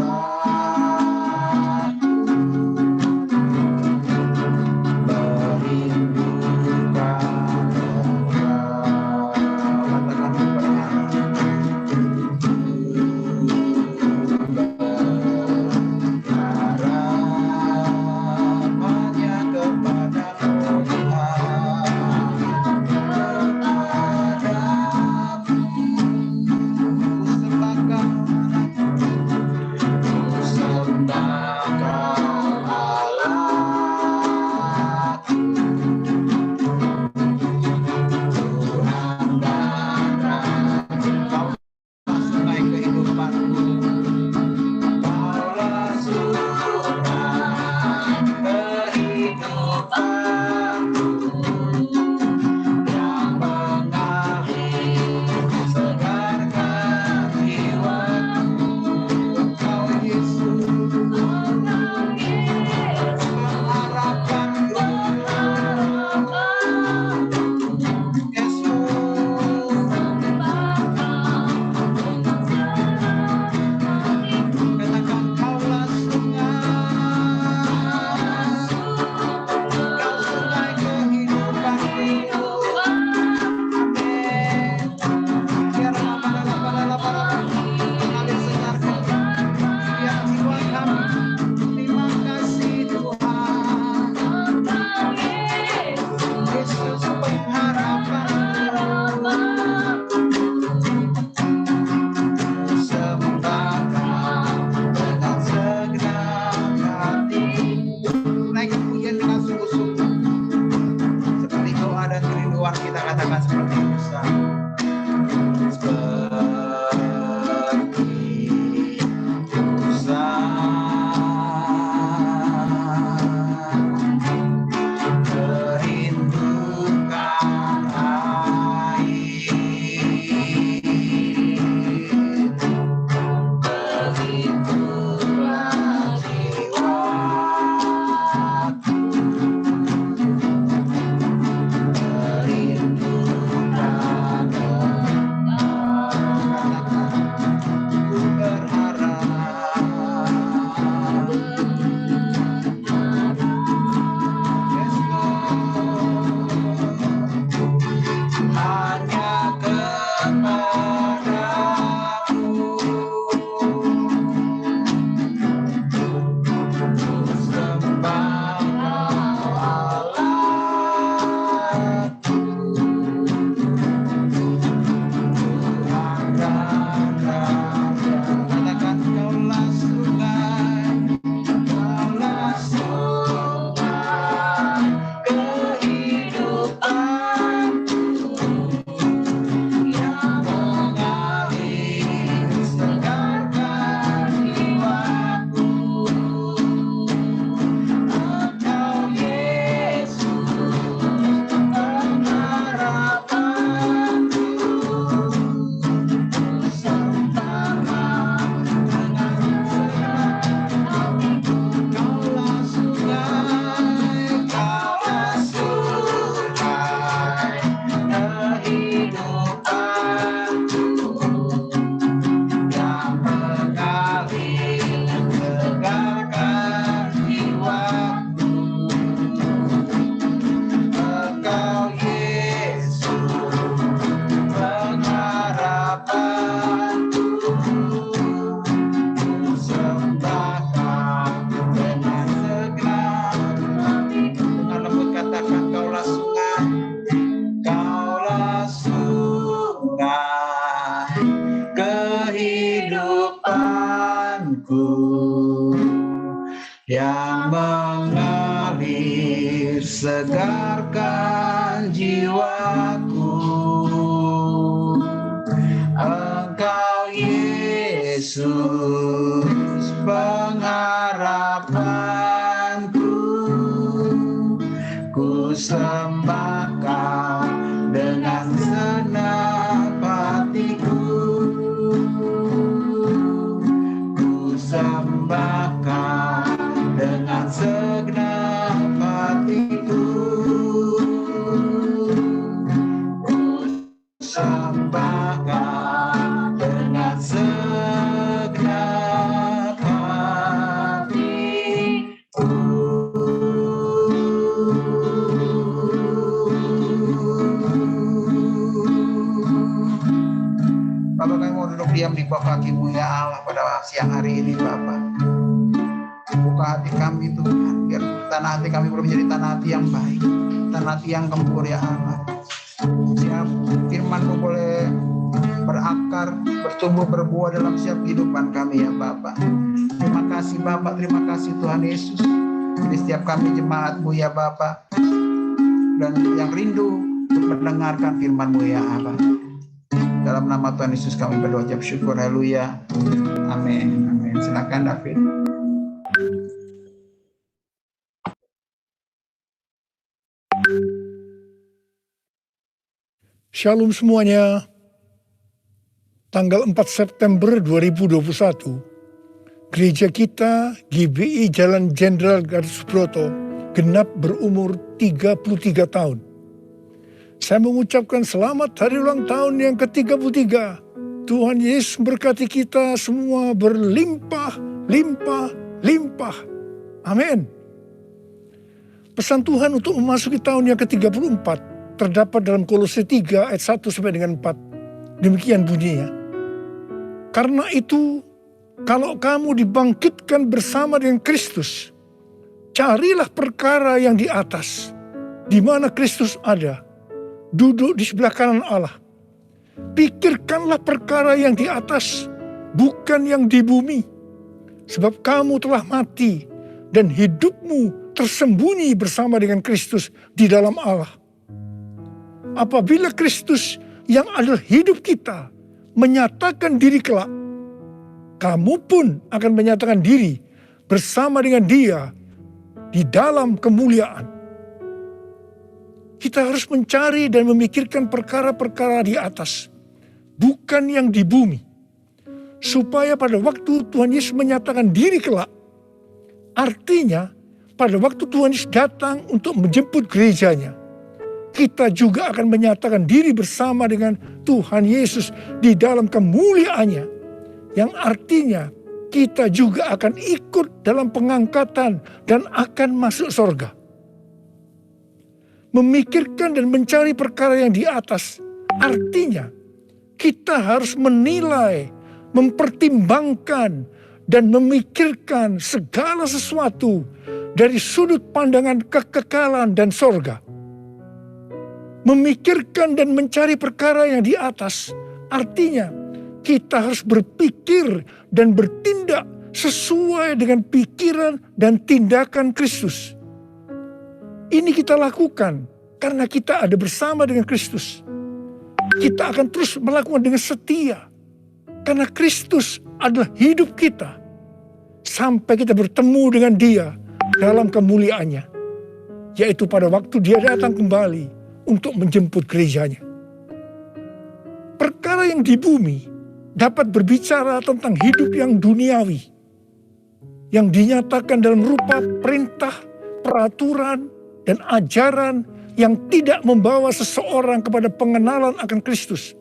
yang mengalir segarkan jiwaku. Engkau Yesus pengharapanku, ku sembah Kau dengan segenap hatiku, ku sembah Kau dengan segenap hatiku, ku sembah Kau dengan segenap hatiku. Bapak, kami mau duduk diam di bawah kaki-Mu ya Allah pada siang hari ini, Bapak. Buka hati kami Tuhan, biar tanah hati kami boleh menjadi tanah hati yang baik, tanah hati yang gembur ya Allah. Siap firman-Mu boleh berakar, bertumbuh, berbuah dalam setiap kehidupan kami ya Bapak. Terima kasih Bapak, terima kasih Tuhan Yesus. Jadi setiap kami jemaat-Mu ya Bapak, dan yang rindu untuk mendengarkan firman-Mu ya Allah. Dalam nama Tuhan Yesus kami berdoa, ucap syukur, haleluya, amin, amin. Silakan David. Shalom semuanya. Tanggal 4 September 2021, gereja kita GBI Jalan Jenderal Gatot Subroto genap berumur 33 tahun. Saya mengucapkan selamat hari ulang tahun yang ke-33. Tuhan Yesus memberkati kita semua berlimpah, limpah, limpah. Amin. Pesan Tuhan untuk memasuki tahun yang ke-34 terdapat dalam Kolose 3 ayat 1 sampai dengan 4. Demikian bunyinya. Karena itu, kalau kamu dibangkitkan bersama dengan Kristus, carilah perkara yang di atas, di mana Kristus ada, duduk di sebelah kanan Allah. Pikirkanlah perkara yang di atas, bukan yang di bumi. Sebab kamu telah mati, dan hidupmu tersembunyi bersama dengan Kristus di dalam Allah. Apabila Kristus yang adalah hidup kita menyatakan diri kelak, kamu pun akan menyatakan diri bersama dengan Dia di dalam kemuliaan. Kita harus mencari dan memikirkan perkara-perkara di atas, bukan yang di bumi. Supaya pada waktu Tuhan Yesus menyatakan diri kelak, artinya pada waktu Tuhan Yesus datang untuk menjemput gerejanya, kita juga akan menyatakan diri bersama dengan Tuhan Yesus di dalam kemuliaannya, yang artinya kita juga akan ikut dalam pengangkatan dan akan masuk surga. Memikirkan dan mencari perkara yang di atas, artinya kita harus menilai, mempertimbangkan, dan memikirkan segala sesuatu dari sudut pandangan kekekalan dan surga. Memikirkan dan mencari perkara yang di atas, artinya kita harus berpikir dan bertindak sesuai dengan pikiran dan tindakan Kristus. Ini kita lakukan karena kita ada bersama dengan Kristus. Kita akan terus melakukan dengan setia, karena Kristus adalah hidup kita, sampai kita bertemu dengan Dia dalam kemuliaannya, yaitu pada waktu Dia datang kembali untuk menjemput gerejanya. Perkara yang di bumi dapat berbicara tentang hidup yang duniawi, yang dinyatakan dalam rupa perintah, peraturan, dan ajaran yang tidak membawa seseorang kepada pengenalan akan Kristus.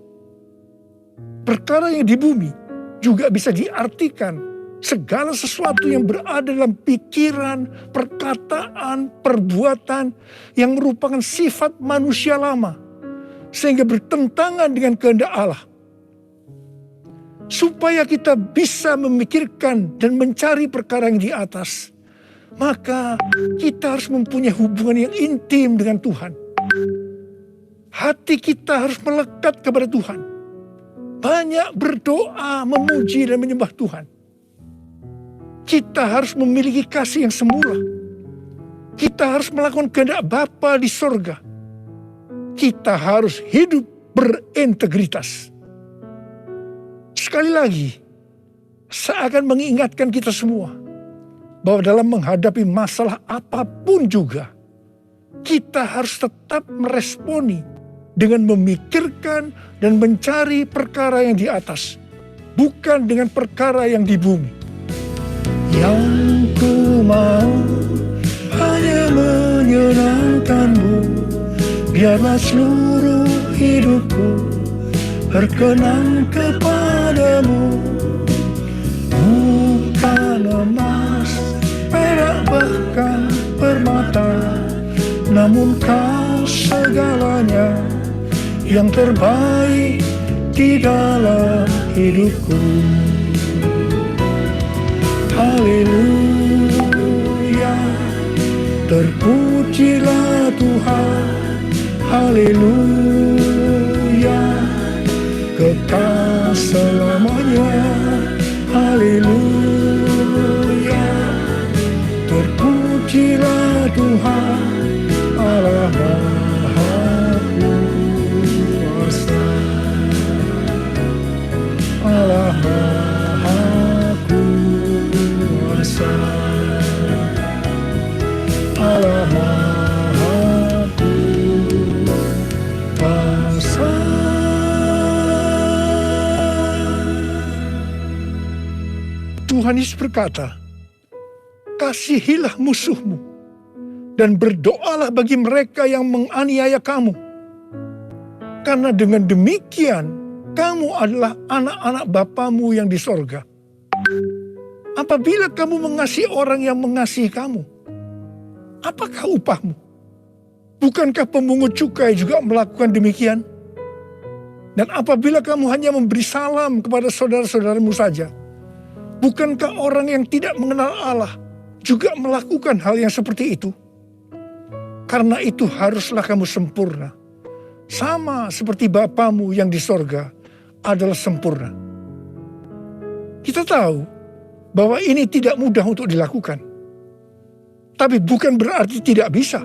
Perkara yang di bumi juga bisa diartikan segala sesuatu yang berada dalam pikiran, perkataan, perbuatan yang merupakan sifat manusia lama, sehingga bertentangan dengan kehendak Allah. Supaya kita bisa memikirkan dan mencari perkara yang di atas, maka kita harus mempunyai hubungan yang intim dengan Tuhan. Hati kita harus melekat kepada Tuhan. Banyak berdoa, memuji dan menyembah Tuhan. Kita harus memiliki kasih yang semula. Kita harus melakukan kehendak Bapa di sorga. Kita harus hidup berintegritas. Sekali lagi, saya akan mengingatkan kita semua bahwa dalam menghadapi masalah apapun juga, kita harus tetap meresponi dengan memikirkan dan mencari perkara yang di atas, bukan dengan perkara yang di bumi. Yang ku mau hanya menyenangkanmu, biarlah seluruh hidupku berkenan kepadamu. Bukan emas, perak bahkan permata, namun kau segalanya yang terbaik di dalam hidupku. Haleluya, terpujilah Tuhan. Haleluya, kekal selamanya. Haleluya, terpujilah Tuhan Allah Maha Kuasa. Allah Maha Kuasa. Allah Maha Kuasa. Tuhan Yesus berkata, kasihilah musuhmu dan berdoalah bagi mereka yang menganiaya kamu. Karena dengan demikian, kamu adalah anak-anak Bapamu yang di sorga. Apabila kamu mengasihi orang yang mengasihi kamu, apakah upahmu? Bukankah pemungut cukai juga melakukan demikian? Dan apabila kamu hanya memberi salam kepada saudara-saudaramu saja, bukankah orang yang tidak mengenal Allah juga melakukan hal yang seperti itu? Karena itu haruslah kamu sempurna, sama seperti Bapamu yang di sorga adalah sempurna. Kita tahu bahwa ini tidak mudah untuk dilakukan. Tapi bukan berarti tidak bisa.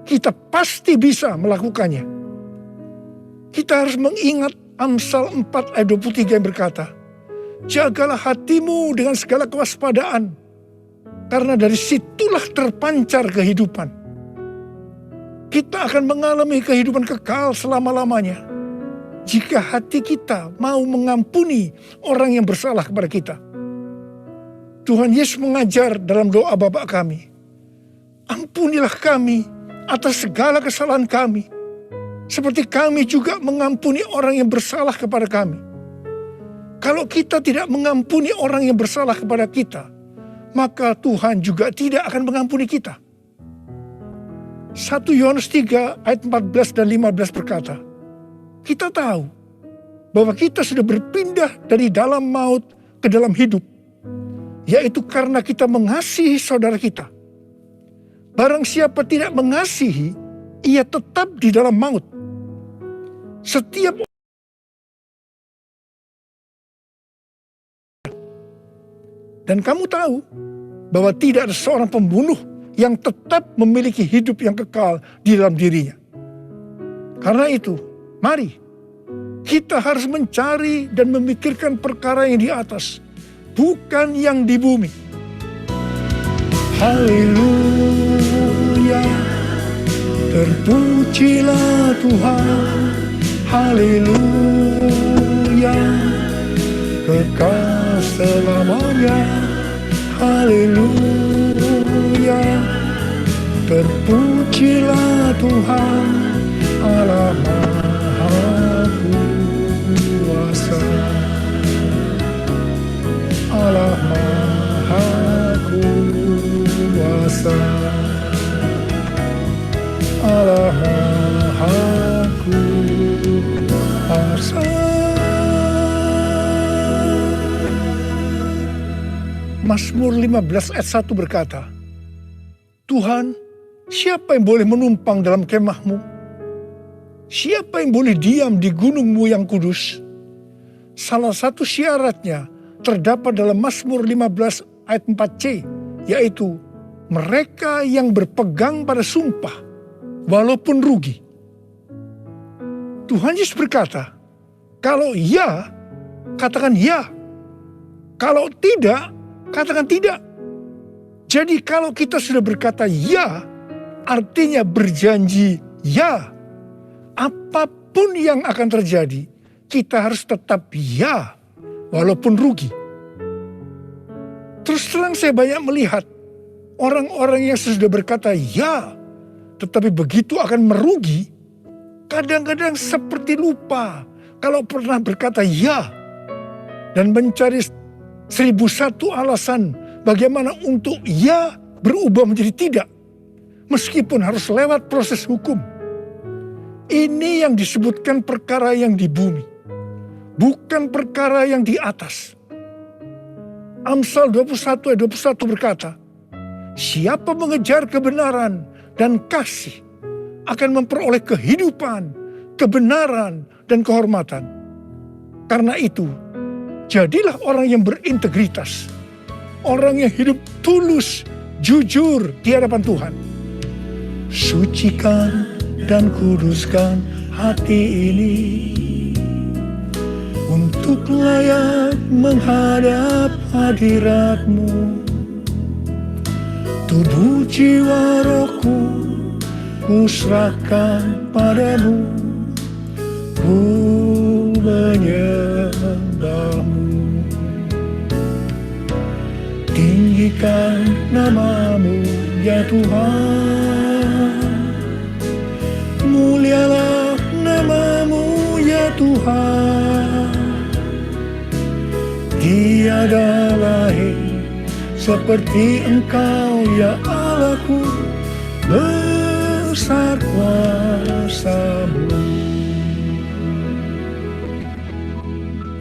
Kita pasti bisa melakukannya. Kita harus mengingat Amsal 4 ayat 23 yang berkata, jagalah hatimu dengan segala kewaspadaan, karena dari situlah terpancar kehidupan. Kita akan mengalami kehidupan kekal selama-lamanya jika hati kita mau mengampuni orang yang bersalah kepada kita. Tuhan Yesus mengajar dalam doa Bapa kami, ampunilah kami atas segala kesalahan kami, seperti kami juga mengampuni orang yang bersalah kepada kami. Kalau kita tidak mengampuni orang yang bersalah kepada kita, maka Tuhan juga tidak akan mengampuni kita. 1 Yohanes 3 ayat 14 dan 15 berkata, kita tahu bahwa kita sudah berpindah dari dalam maut ke dalam hidup, yaitu karena kita mengasihi saudara kita. Barang siapa tidak mengasihi, ia tetap di dalam maut. Setiap dan kamu tahu bahwa tidak ada seorang pembunuh yang tetap memiliki hidup yang kekal di dalam dirinya. Karena itu, mari kita harus mencari dan memikirkan perkara yang di atas, bukan yang di bumi. Haleluya, terpujilah Tuhan. Haleluya, kekal selamanya. Haleluya, terpujilah Tuhan Allah Maha Kuasa. Allah Maha Kuasa. Allah Maha Kuasa. Mazmur 15 ayat 1 berkata, Tuhan, siapa yang boleh menumpang dalam kemahmu? Siapa yang boleh diam di gunungmu yang kudus? Salah satu syaratnya terdapat dalam Mazmur 15 ayat 4c, yaitu mereka yang berpegang pada sumpah walaupun rugi. Tuhan Yesus berkata, kalau ya, katakan ya. Kalau tidak, katakan tidak. Jadi kalau kita sudah berkata ya, artinya berjanji ya. Apapun yang akan terjadi, kita harus tetap ya, walaupun rugi. Terus terang saya banyak melihat orang-orang yang sudah berkata ya, tetapi begitu akan merugi, kadang-kadang seperti lupa kalau pernah berkata ya, dan mencari 1001 alasan bagaimana untuk ya berubah menjadi tidak, meskipun harus lewat proses hukum. Ini yang disebutkan perkara yang di bumi, bukan perkara yang di atas. Amsal 21 ayat 21 berkata, siapa mengejar kebenaran dan kasih akan memperoleh kehidupan, kebenaran, dan kehormatan. Karena itu, jadilah orang yang berintegritas, orang yang hidup tulus, jujur di hadapan Tuhan. Sucikan dan kuduskan hati ini untuk layak menghadap hadirat-Mu. Tubuh jiwa rohku kuserahkan padamu, ku menyembah-Mu. Tinggikan nama-Mu ya Tuhan, mulialah nama-Mu ya Tuhan. Tiada lain seperti Engkau ya Allahku, besar kuasa-Mu.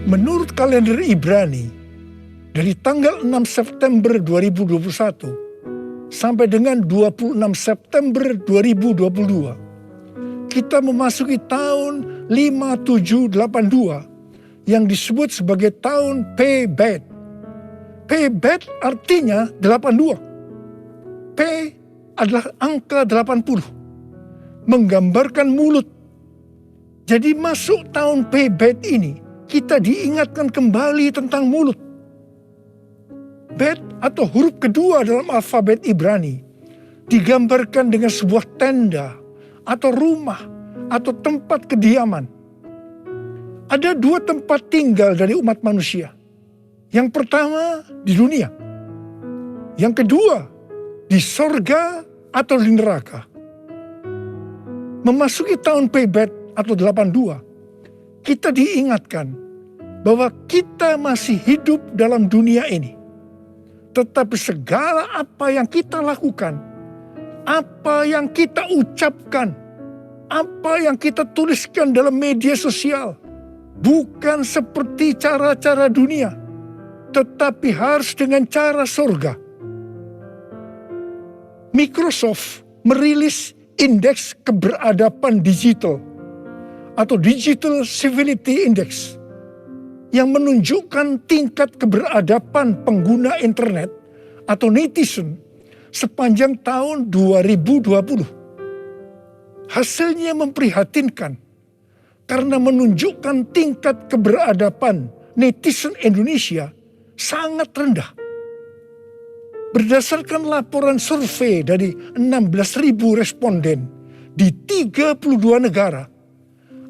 Menurut kalender Ibrani, dari tanggal 6 September 2021 sampai dengan 26 September 2022, kita memasuki tahun 5782 yang disebut sebagai tahun P-Bet. P-Bet artinya 82. P adalah angka 80, menggambarkan mulut. Jadi masuk tahun P-Bet ini, kita diingatkan kembali tentang mulut. Bet atau huruf kedua dalam alfabet Ibrani digambarkan dengan sebuah tenda atau rumah atau tempat kediaman. Ada dua tempat tinggal dari umat manusia. Yang pertama di dunia. Yang kedua di sorga atau di neraka. Memasuki tahun P-Bet atau 82, kita diingatkan bahwa kita masih hidup dalam dunia ini. Tetapi segala apa yang kita lakukan, apa yang kita ucapkan, apa yang kita tuliskan dalam media sosial, bukan seperti cara-cara dunia, tetapi harus dengan cara surga. Microsoft merilis indeks keberadaban digital atau Digital Civility Index yang menunjukkan tingkat keberadaban pengguna internet atau netizen sepanjang tahun 2020. Hasilnya memprihatinkan karena menunjukkan tingkat keberadaban netizen Indonesia sangat rendah. Berdasarkan laporan survei dari 16.000 responden di 32 negara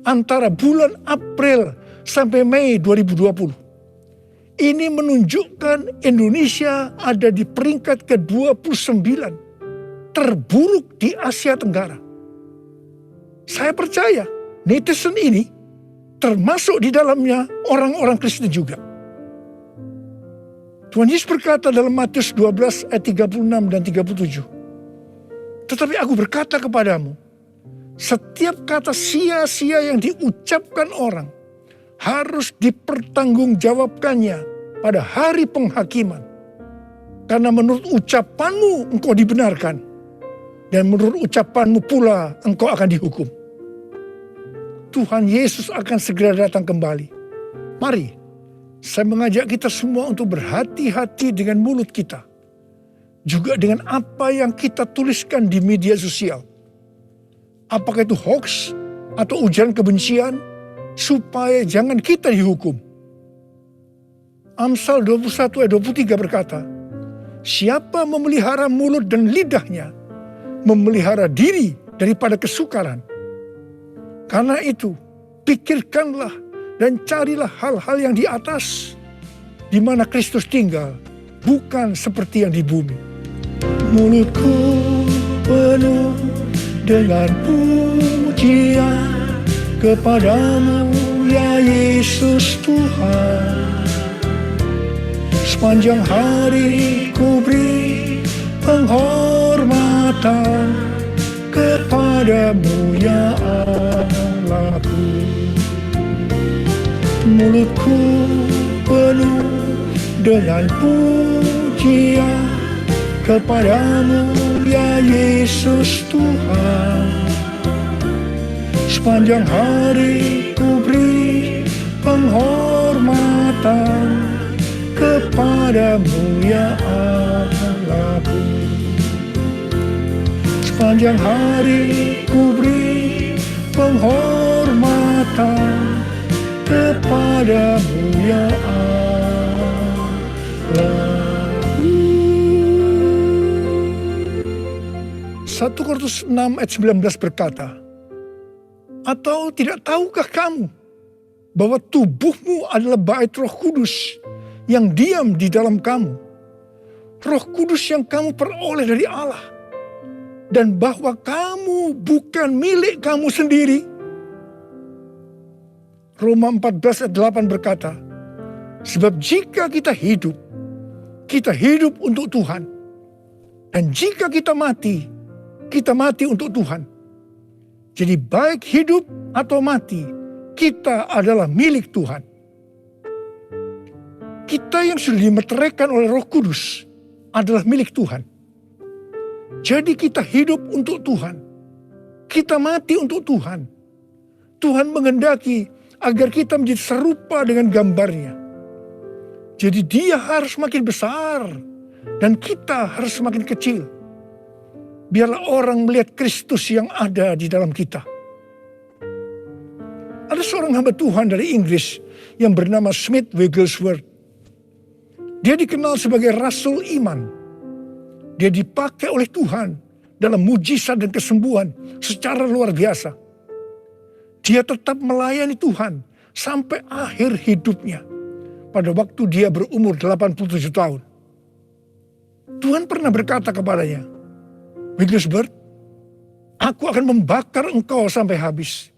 antara bulan April sampai Mei 2020. Ini menunjukkan Indonesia ada di peringkat ke-29 terburuk di Asia Tenggara. Saya percaya netizen ini termasuk di dalamnya orang-orang Kristen juga. Tuhan Yesus berkata dalam Matius 12 ayat 36 dan 37. Tetapi aku berkata kepadamu, setiap kata sia-sia yang diucapkan orang harus dipertanggungjawabkannya pada hari penghakiman. Karena menurut ucapanmu engkau dibenarkan, dan menurut ucapanmu pula engkau akan dihukum. Tuhan Yesus akan segera datang kembali. Mari Saya mengajak kita semua untuk berhati-hati dengan mulut kita. Juga dengan apa yang kita tuliskan di media sosial. Apakah itu hoax atau ujaran kebencian, supaya jangan kita dihukum. Amsal 21 ayat 23 berkata, siapa memelihara mulut dan lidahnya, memelihara diri daripada kesukaran. Karena itu, pikirkanlah dan carilah hal-hal yang di atas, di mana Kristus tinggal, bukan seperti yang di bumi. Mulutku penuh dengan pujian kepadamu, ya Yesus Tuhan. Sepanjang hari ku beri penghormatan kepadamu, ya Allahku. Mulutku penuh dengan pujian kepadamu, ya Yesus Tuhan. Sepanjang hari ku beri penghormatan kepadamu, ya Allahku. Sepanjang hari ku beri penghormatan kepadamu, ya Allah. 1 Korintus 6 ayat 19 berkata, atau tidak tahukah kamu bahwa tubuhmu adalah bait Roh Kudus yang diam di dalam kamu, Roh Kudus yang kamu peroleh dari Allah, dan bahwa kamu bukan milik kamu sendiri? Roma 14 ayat 8 berkata, sebab jika kita hidup untuk Tuhan. Dan jika kita mati untuk Tuhan. Jadi baik hidup atau mati, kita adalah milik Tuhan. Kita yang sudah dimeteraikan oleh Roh Kudus adalah milik Tuhan. Jadi kita hidup untuk Tuhan. Kita mati untuk Tuhan. Tuhan menghendaki agar kita menjadi serupa dengan gambarnya. Jadi dia harus makin besar dan kita harus semakin kecil. Biarlah orang melihat Kristus yang ada di dalam kita. Ada seorang hamba Tuhan dari Inggris yang bernama Smith Wigglesworth. Dia dikenal sebagai Rasul Iman. Dia dipakai oleh Tuhan dalam mujizat dan kesembuhan secara luar biasa. Dia tetap melayani Tuhan sampai akhir hidupnya. Pada waktu dia berumur 87 tahun. Tuhan pernah berkata kepadanya, Wigglesworth, aku akan membakar engkau sampai habis.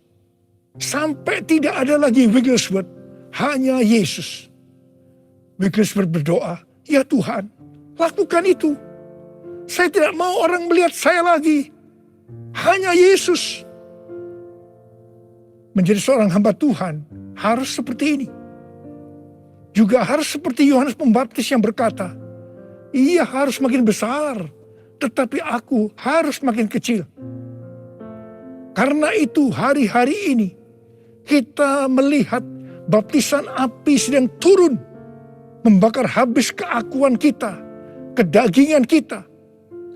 Sampai tidak ada lagi Wigglesworth, hanya Yesus. Wigglesworth berdoa, ya Tuhan, lakukan itu. Saya tidak mau orang melihat saya lagi. Hanya Yesus. Menjadi seorang hamba Tuhan harus seperti ini. Juga harus seperti Yohanes Pembaptis yang berkata, ia harus makin besar, tetapi aku harus makin kecil. Karena itu hari-hari ini kita melihat baptisan api sedang turun, membakar habis keakuan kita, kedagingan kita,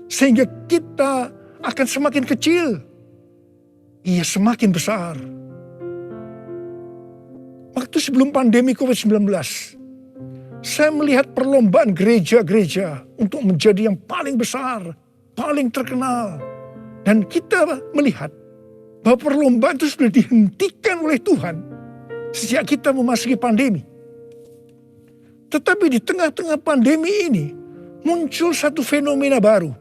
sehingga kita akan semakin kecil. Ia semakin besar. Waktu sebelum pandemi COVID-19, saya melihat perlombaan gereja-gereja untuk menjadi yang paling besar, paling terkenal. Dan kita melihat bahwa perlombaan itu sudah dihentikan oleh Tuhan sejak kita memasuki pandemi. Tetapi di tengah-tengah pandemi ini muncul satu fenomena baru,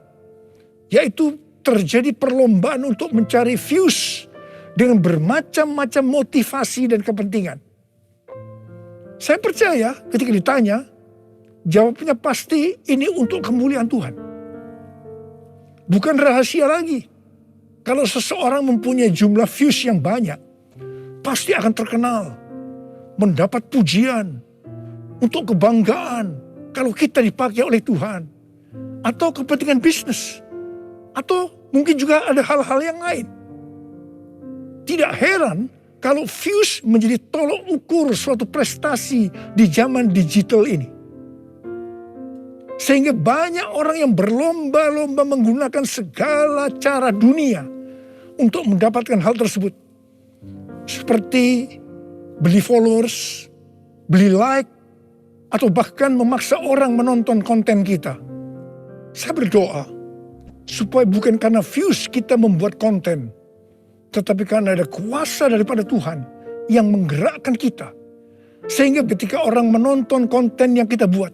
yaitu terjadi perlombaan untuk mencari views dengan bermacam-macam motivasi dan kepentingan. Saya percaya ketika ditanya, jawabnya pasti ini untuk kemuliaan Tuhan. Bukan rahasia lagi. Kalau seseorang mempunyai jumlah views yang banyak, pasti akan terkenal, mendapat pujian, untuk kebanggaan kalau kita dipakai oleh Tuhan, atau kepentingan bisnis, atau mungkin juga ada hal-hal yang lain. Tidak heran kalau views menjadi tolok ukur suatu prestasi di zaman digital ini. Sehingga banyak orang yang berlomba-lomba menggunakan segala cara dunia untuk mendapatkan hal tersebut. Seperti beli followers, beli like, atau bahkan memaksa orang menonton konten kita. Saya berdoa supaya bukan karena views kita membuat konten, tetapi karena ada kuasa daripada Tuhan yang menggerakkan kita. Sehingga ketika orang menonton konten yang kita buat,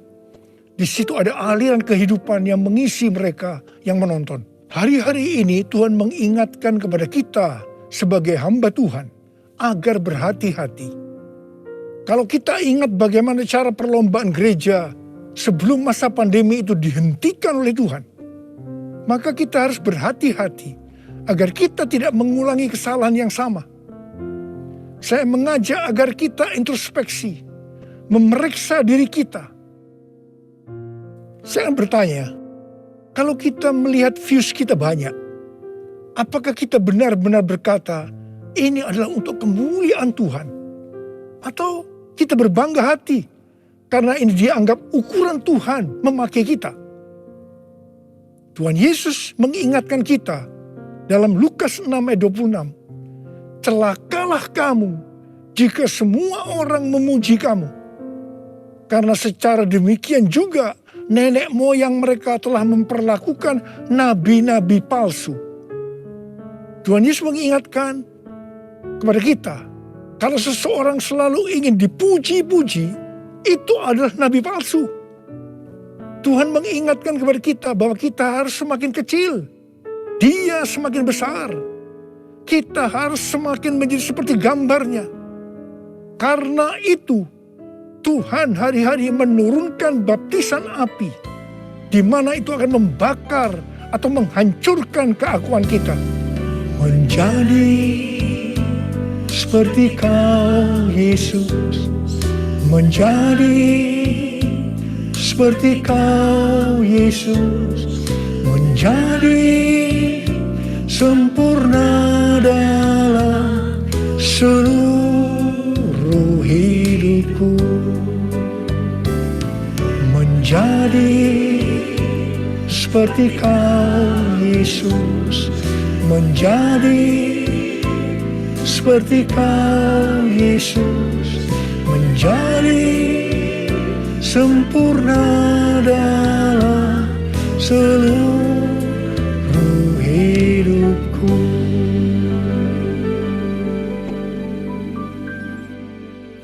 di situ ada aliran kehidupan yang mengisi mereka yang menonton. Hari-hari ini Tuhan mengingatkan kepada kita sebagai hamba Tuhan agar berhati-hati. Kalau kita ingat bagaimana cara perlombaan gereja sebelum masa pandemi itu dihentikan oleh Tuhan, maka kita harus berhati-hati agar kita tidak mengulangi kesalahan yang sama. Saya mengajak agar kita introspeksi, memeriksa diri kita. Saya bertanya, kalau kita melihat views kita banyak, apakah kita benar-benar berkata, ini adalah untuk kemuliaan Tuhan? Atau kita berbangga hati karena ini dianggap ukuran Tuhan memakai kita? Tuhan Yesus mengingatkan kita dalam Lukas 6 ayat 26. Celakalah kamu jika semua orang memuji kamu. Karena secara demikian juga nenek moyang mereka telah memperlakukan nabi-nabi palsu. Tuhan Yesus mengingatkan kepada kita, kalau seseorang selalu ingin dipuji-puji, itu adalah nabi palsu. Tuhan mengingatkan kepada kita bahwa kita harus semakin kecil, Dia semakin besar. Kita harus semakin menjadi seperti gambarnya. Karena itu, Tuhan hari-hari menurunkan baptisan api, di mana itu akan membakar atau menghancurkan keakuan kita. Menjadi seperti Kau, Yesus. Menjadi seperti Kau, Yesus. Menjadi sempurna dalam seluruh hidupku. Menjadi seperti Kau, Yesus. Menjadi seperti Kau, Yesus. Menjadi sempurna dalam seluruh hidupku.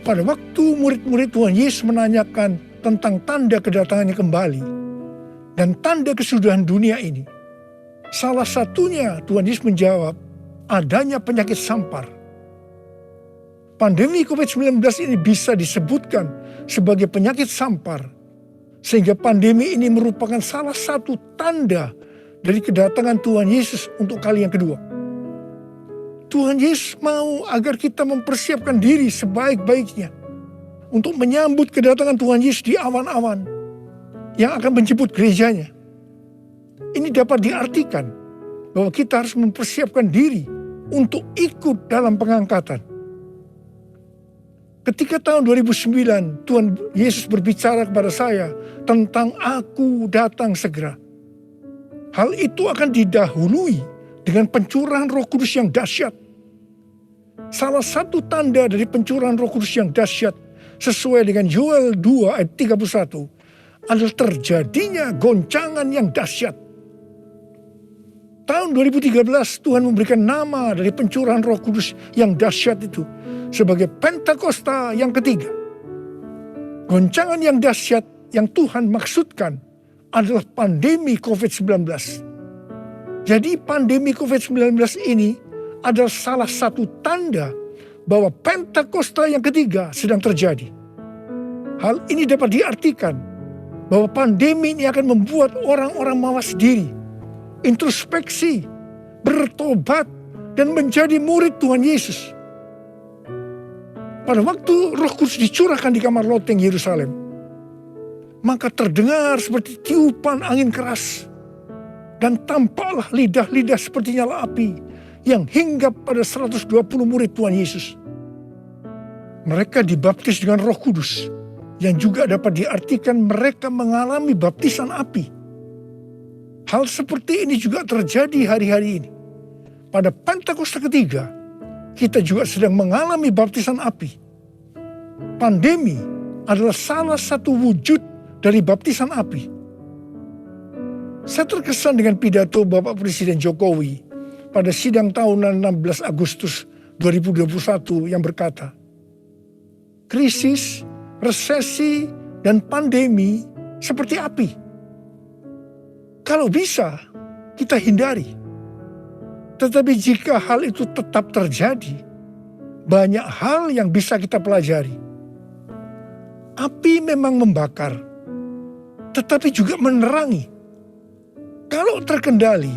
Pada waktu murid-murid Tuhan Yesus menanyakan tentang tanda kedatangannya kembali dan tanda kesudahan dunia ini, salah satunya Tuhan Yesus menjawab, adanya penyakit sampar. Pandemi COVID-19 ini bisa disebutkan sebagai penyakit sampar, sehingga pandemi ini merupakan salah satu tanda dari kedatangan Tuhan Yesus untuk kali yang kedua. Tuhan Yesus mau agar kita mempersiapkan diri sebaik-baiknya untuk menyambut kedatangan Tuhan Yesus di awan-awan yang akan menjemput gerejanya. Ini dapat diartikan bahwa kita harus mempersiapkan diri untuk ikut dalam pengangkatan. Ketika tahun 2009 Tuhan Yesus berbicara kepada saya tentang aku datang segera, hal itu akan didahului dengan pencurahan Roh Kudus yang dahsyat. Salah satu tanda dari pencurahan Roh Kudus yang dahsyat sesuai dengan Yoel 2 ayat 31 adalah terjadinya goncangan yang dahsyat. Tahun 2013 Tuhan memberikan nama dari pencurahan Roh Kudus yang dahsyat itu sebagai Pentakosta yang ketiga. Goncangan yang dahsyat yang Tuhan maksudkan adalah pandemi COVID-19. Jadi pandemi COVID-19 ini adalah salah satu tanda bahwa Pentakosta yang ketiga sedang terjadi. Hal ini dapat diartikan bahwa pandemi ini akan membuat orang-orang mawas diri, introspeksi, bertobat, dan menjadi murid Tuhan Yesus. Pada waktu Roh Kudus dicurahkan di kamar loteng Yerusalem, maka terdengar seperti tiupan angin keras, dan tampaklah lidah-lidah seperti nyala api yang hinggap pada 120 murid Tuhan Yesus. Mereka dibaptis dengan Roh Kudus, yang juga dapat diartikan mereka mengalami baptisan api. Hal seperti ini juga terjadi hari-hari ini. Pada Pentakosta ketiga, kita juga sedang mengalami baptisan api. Pandemi adalah salah satu wujud dari baptisan api. Saya terkesan dengan pidato Bapak Presiden Jokowi pada sidang tahunan 16 Agustus 2021 yang berkata, krisis, resesi, dan pandemi seperti api. Kalau bisa, kita hindari. Tetapi jika hal itu tetap terjadi, banyak hal yang bisa kita pelajari. Api memang membakar, tetapi juga menerangi. Kalau terkendali,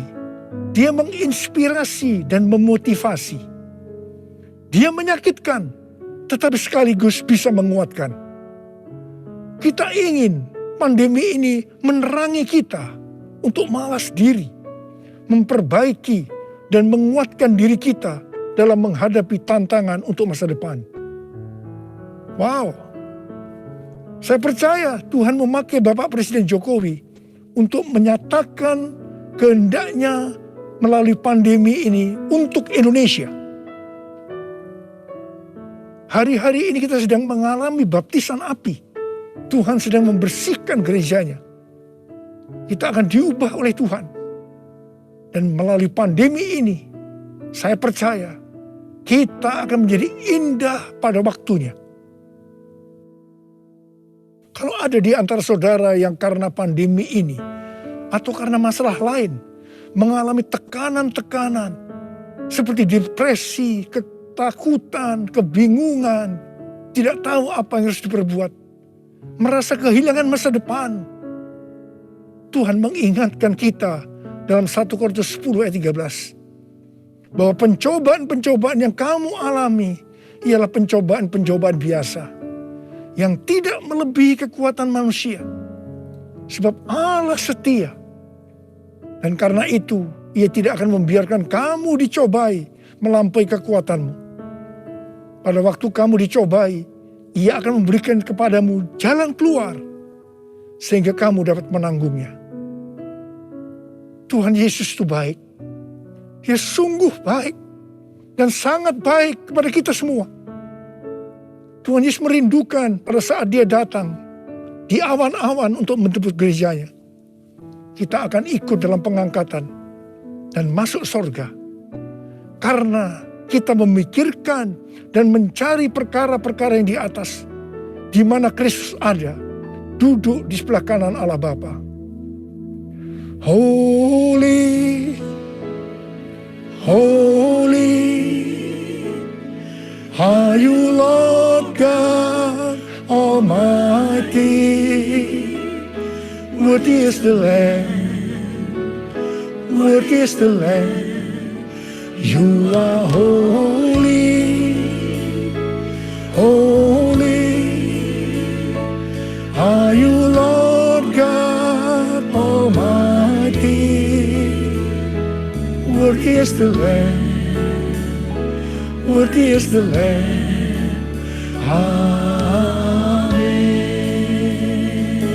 dia menginspirasi dan memotivasi. Dia menyakitkan, tetapi sekaligus bisa menguatkan. Kita ingin pandemi ini menerangi kita untuk malas diri, memperbaiki dan menguatkan diri kita dalam menghadapi tantangan untuk masa depan. Wow, saya percaya Tuhan memakai Bapak Presiden Jokowi untuk menyatakan kehendaknya melalui pandemi ini untuk Indonesia. Hari-hari ini kita sedang mengalami baptisan api. Tuhan sedang membersihkan gerejanya. Kita akan diubah oleh Tuhan. Dan melalui pandemi ini, saya percaya kita akan menjadi indah pada waktunya. Kalau ada di antara saudara yang karena pandemi ini, atau karena masalah lain, mengalami tekanan-tekanan, seperti depresi, ketakutan, kebingungan, tidak tahu apa yang harus diperbuat, merasa kehilangan masa depan, Tuhan mengingatkan kita dalam 1 Korintus 10 ayat 13. Bahwa pencobaan-pencobaan yang kamu alami ialah pencobaan-pencobaan biasa. Yang tidak melebihi kekuatan manusia. Sebab Allah setia. Dan karena itu Ia tidak akan membiarkan kamu dicobai melampaui kekuatanmu. Pada waktu kamu dicobai, Ia akan memberikan kepadamu jalan keluar. Sehingga kamu dapat menanggungnya. Tuhan Yesus itu baik. Dia sungguh baik. Dan sangat baik kepada kita semua. Tuhan Yesus merindukan pada saat dia datang. Di awan-awan untuk menjemput gerejanya. Kita akan ikut dalam pengangkatan. Dan masuk surga. Karena kita memikirkan dan mencari perkara-perkara yang di atas. Di mana Kristus ada. Duduk di sebelah kanan Allah Bapa. Holy, holy, are you Lord God Almighty? Worthy is the Lamb, worthy is the Lamb. You are holy, holy, are you Lord God Almighty? Worthy is the Lamb, worthy is the Lamb. Amin.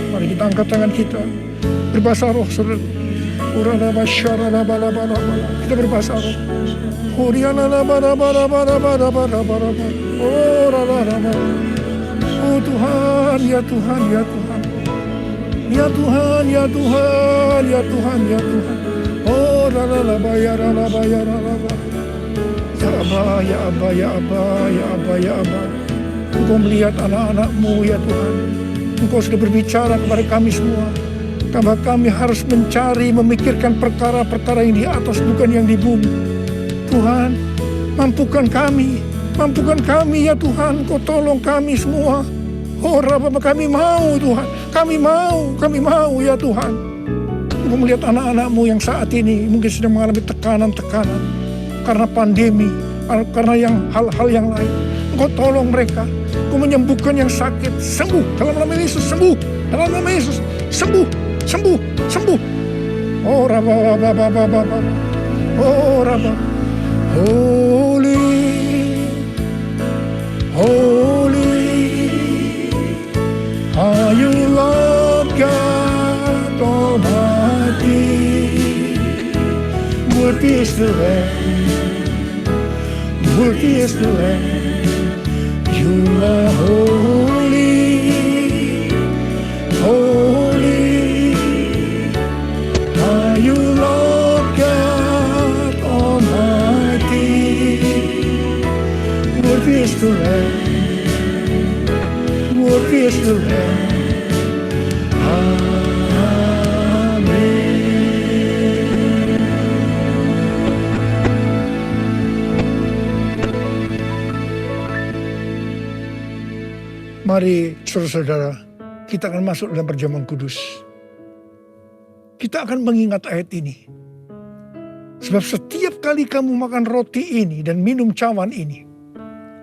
Mari kita angkat tangan kita, berbahasa roh, saudara. Kita berbahasa roh. Oh Tuhan, ya Tuhan, ya Tuhan. Ya Tuhan, ya Tuhan, ya Tuhan, ya Tuhan. Oh ralaba ya ralaba ya ralaba. Ya Abba, ya Abba, ya Abba, ya Abba, ya Abba. Engkau melihat anak-anak-Mu ya Tuhan. Engkau sudah berbicara kepada kami semua. Karena kami harus mencari, memikirkan perkara-perkara yang di atas, bukan yang di bumi. Tuhan, mampukan kami ya Tuhan. Kau tolong kami semua. Oh Rabbah, kami mau Tuhan. Kami mau ya Tuhan. Engkau melihat anak-anak-Mu yang saat ini mungkin sedang mengalami tekanan-tekanan. Karena pandemi, karena hal-hal yang lain. Engkau tolong mereka. Engkau menyembuhkan yang sakit. Sembuh, dalam nama Yesus, sembuh. Dalam nama Yesus, sembuh. Oh Rabbah, oh Rabbah. Holy, holy. Are you Lord God Almighty? Worthy is the Lamb, worthy is the Lamb. You are holy, holy. Are you Lord God Almighty? Worthy is the Lamb, worthy is the Lamb. Mari saudara-saudara, kita akan masuk dalam perjamuan kudus. Kita akan mengingat ayat ini. Sebab setiap kali kamu makan roti ini dan minum cawan ini,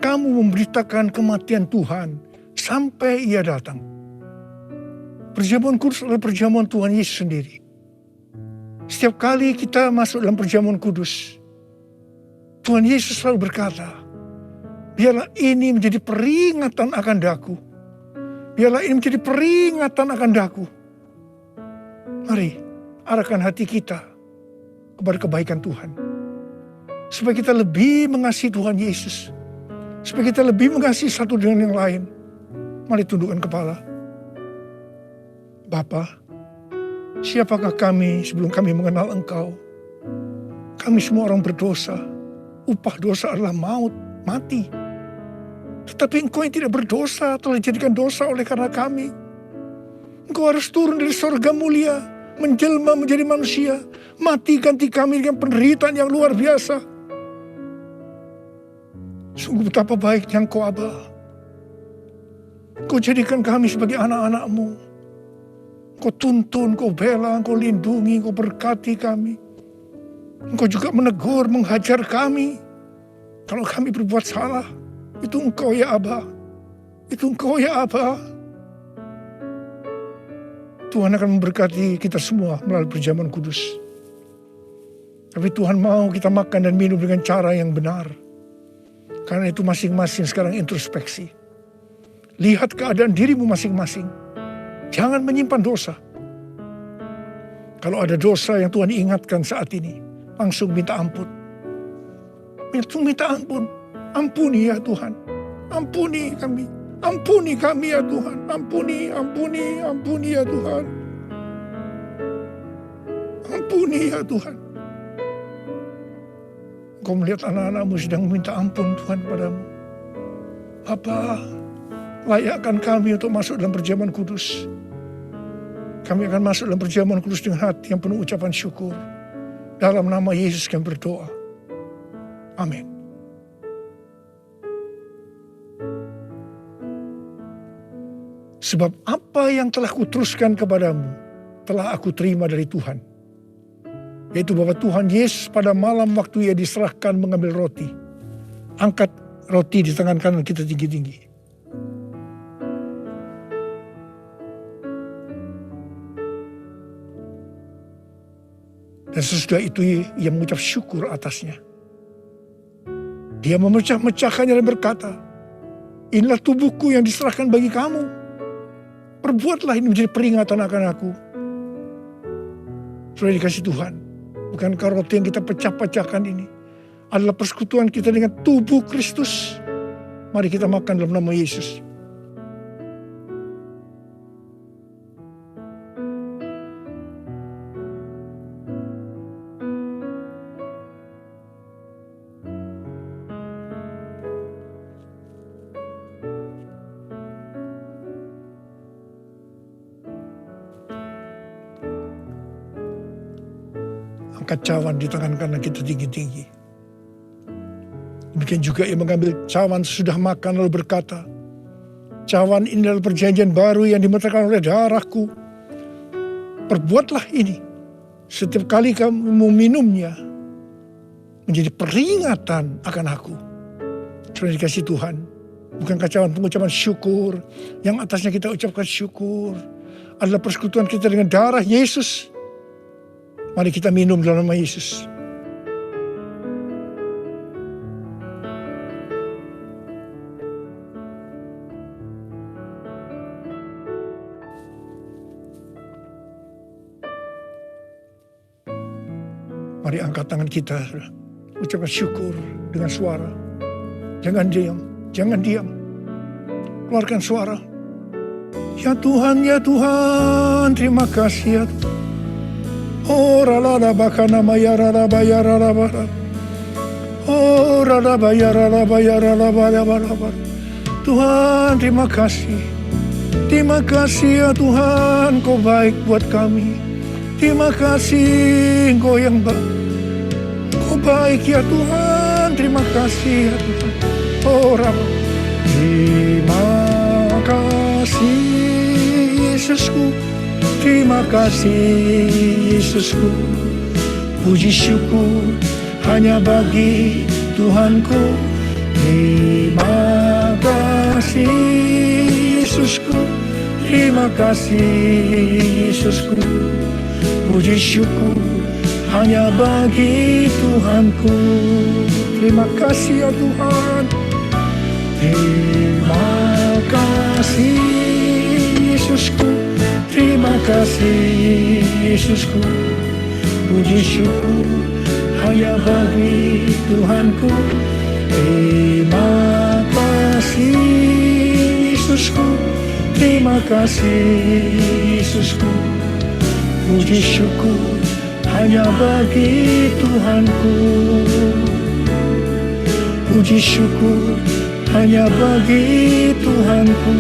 kamu memberitakan kematian Tuhan sampai Ia datang. Perjamuan kudus adalah perjamuan Tuhan Yesus sendiri. Setiap kali kita masuk dalam perjamuan kudus, Tuhan Yesus selalu berkata, biarlah ini menjadi peringatan akan daku. Biarlah ini menjadi peringatan akan daku. Mari arahkan hati kita kepada kebaikan Tuhan. Supaya kita lebih mengasihi Tuhan Yesus. Supaya kita lebih mengasihi satu dengan yang lain. Mari tundukkan kepala. Bapa, siapakah kami sebelum kami mengenal Engkau? Kami semua orang berdosa. Upah dosa adalah maut, mati. Tetapi Engkau yang tidak berdosa telah dijadikan dosa oleh karena kami. Engkau harus turun dari sorga mulia, menjelma menjadi manusia, mati ganti kami dengan penderitaan yang luar biasa. Sungguh betapa baiknya Engkau, Aba. Engkau jadikan kami sebagai anak-anak-Mu. Engkau tuntun, Engkau bela, Engkau lindungi, Engkau berkati kami. Engkau juga menegur, menghajar kami. Kalau kami berbuat salah, itu Engkau ya Aba. Itu Engkau ya Aba. Tuhan akan memberkati kita semua melalui perjamuan kudus. Tapi Tuhan mau kita makan dan minum dengan cara yang benar. Karena itu masing-masing sekarang introspeksi. Lihat keadaan dirimu masing-masing. Jangan menyimpan dosa. Kalau ada dosa yang Tuhan ingatkan saat ini, langsung minta ampun. Langsung minta ampun. Ampuni ya Tuhan. Ampuni kami. Ampuni kami ya Tuhan. Ampuni, ampuni, ampuni ya Tuhan. Ampuni ya Tuhan. Engkau melihat anak-anak-Mu sedang meminta ampun Tuhan padamu. Bapa, layakkan kami untuk masuk dalam perjamuan kudus. Kami akan masuk dalam perjamuan kudus dengan hati yang penuh ucapan syukur. Dalam nama Yesus kami berdoa. Amin. Sebab apa yang telah kuteruskan kepadamu, telah aku terima dari Tuhan. Yaitu bahwa Tuhan Yesus pada malam waktu Ia diserahkan mengambil roti. Angkat roti di tangan kanan kita tinggi-tinggi. Dan sesudah itu Ia mengucap syukur atasnya. Dia memecah-mecahkannya dan berkata, inilah tubuhku yang diserahkan bagi kamu. Perbuatlah ini menjadi peringatan akan aku. Sudah dikasih Tuhan. Bukankah roti yang kita pecah-pecahkan ini adalah persekutuan kita dengan tubuh Kristus? Mari kita makan dalam nama Yesus. Angkat cawan di tangan kanan kita tinggi-tinggi. Demikian juga Ia mengambil cawan sesudah makan lalu berkata, cawan ini adalah perjanjian baru yang dimeterkan oleh darahku. Perbuatlah ini setiap kali kamu meminumnya menjadi peringatan akan aku. Sudah dikasih Tuhan. Bukankah cawan pengucapan syukur yang atasnya kita ucapkan syukur adalah persekutuan kita dengan darah Yesus. Mari kita minum dalam nama Yesus. Mari angkat tangan kita, saudara. Ucapkan syukur dengan suara. Jangan diam, jangan diam. Keluarkan suara. Ya Tuhan, terima kasih ya Tuhan. Oh rala bakana maya rala baya rala bara. Oh rala baya rala baya rala baya bara. Tuhan terima kasih. Terima kasih ya Tuhan, Kau baik buat kami. Terima kasih Engkau yang baik. Kau baik ya Tuhan, terima kasih ya Tuhan. Oh Rama. Terima kasih Yesusku. Terima kasih Yesusku. Puji syukur hanya bagi Tuhanku. Terima kasih Yesusku. Terima kasih Yesusku. Puji syukur hanya bagi Tuhanku. Terima kasih ya Tuhan. Terima kasih Yesusku. Terima kasih Yesusku. Puji syukur hanya bagi Tuhanku. Terima kasih Yesusku. Terima kasih Yesusku. Puji syukur hanya bagi Tuhanku. Puji syukur hanya bagi Tuhanku.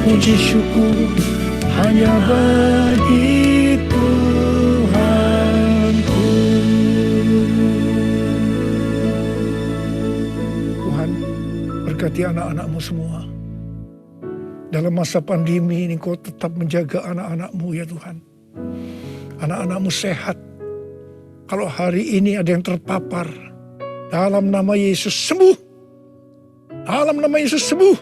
Puji syukur hanya bagi Tuhanku. Tuhan, berkati anak-anak-Mu semua. Dalam masa pandemi ini Kau tetap menjaga anak-anak-Mu ya Tuhan. Anak-anak-Mu sehat. Kalau hari ini ada yang terpapar, dalam nama Yesus sembuh. Dalam nama Yesus sembuh.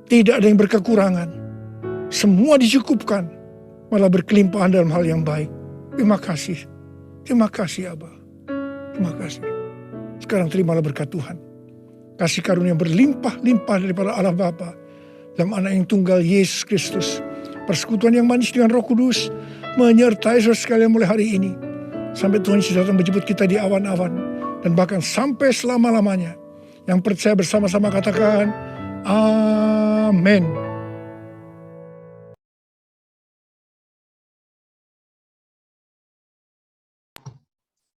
Tidak ada yang berkekurangan. Semua dicukupkan. Malah berkelimpahan dalam hal yang baik. Terima kasih. Terima kasih Abba. Terima kasih. Sekarang terimalah berkat Tuhan. Kasih karunia berlimpah-limpah daripada Allah Bapa dalam anak yang tunggal Yesus Kristus. Persekutuan yang manis dengan Roh Kudus menyertai saudara sekalian mulai hari ini. Sampai Tuhan Yesus datang menjemput kita di awan-awan. Dan bahkan sampai selama-lamanya. Yang percaya bersama-sama katakan, amin.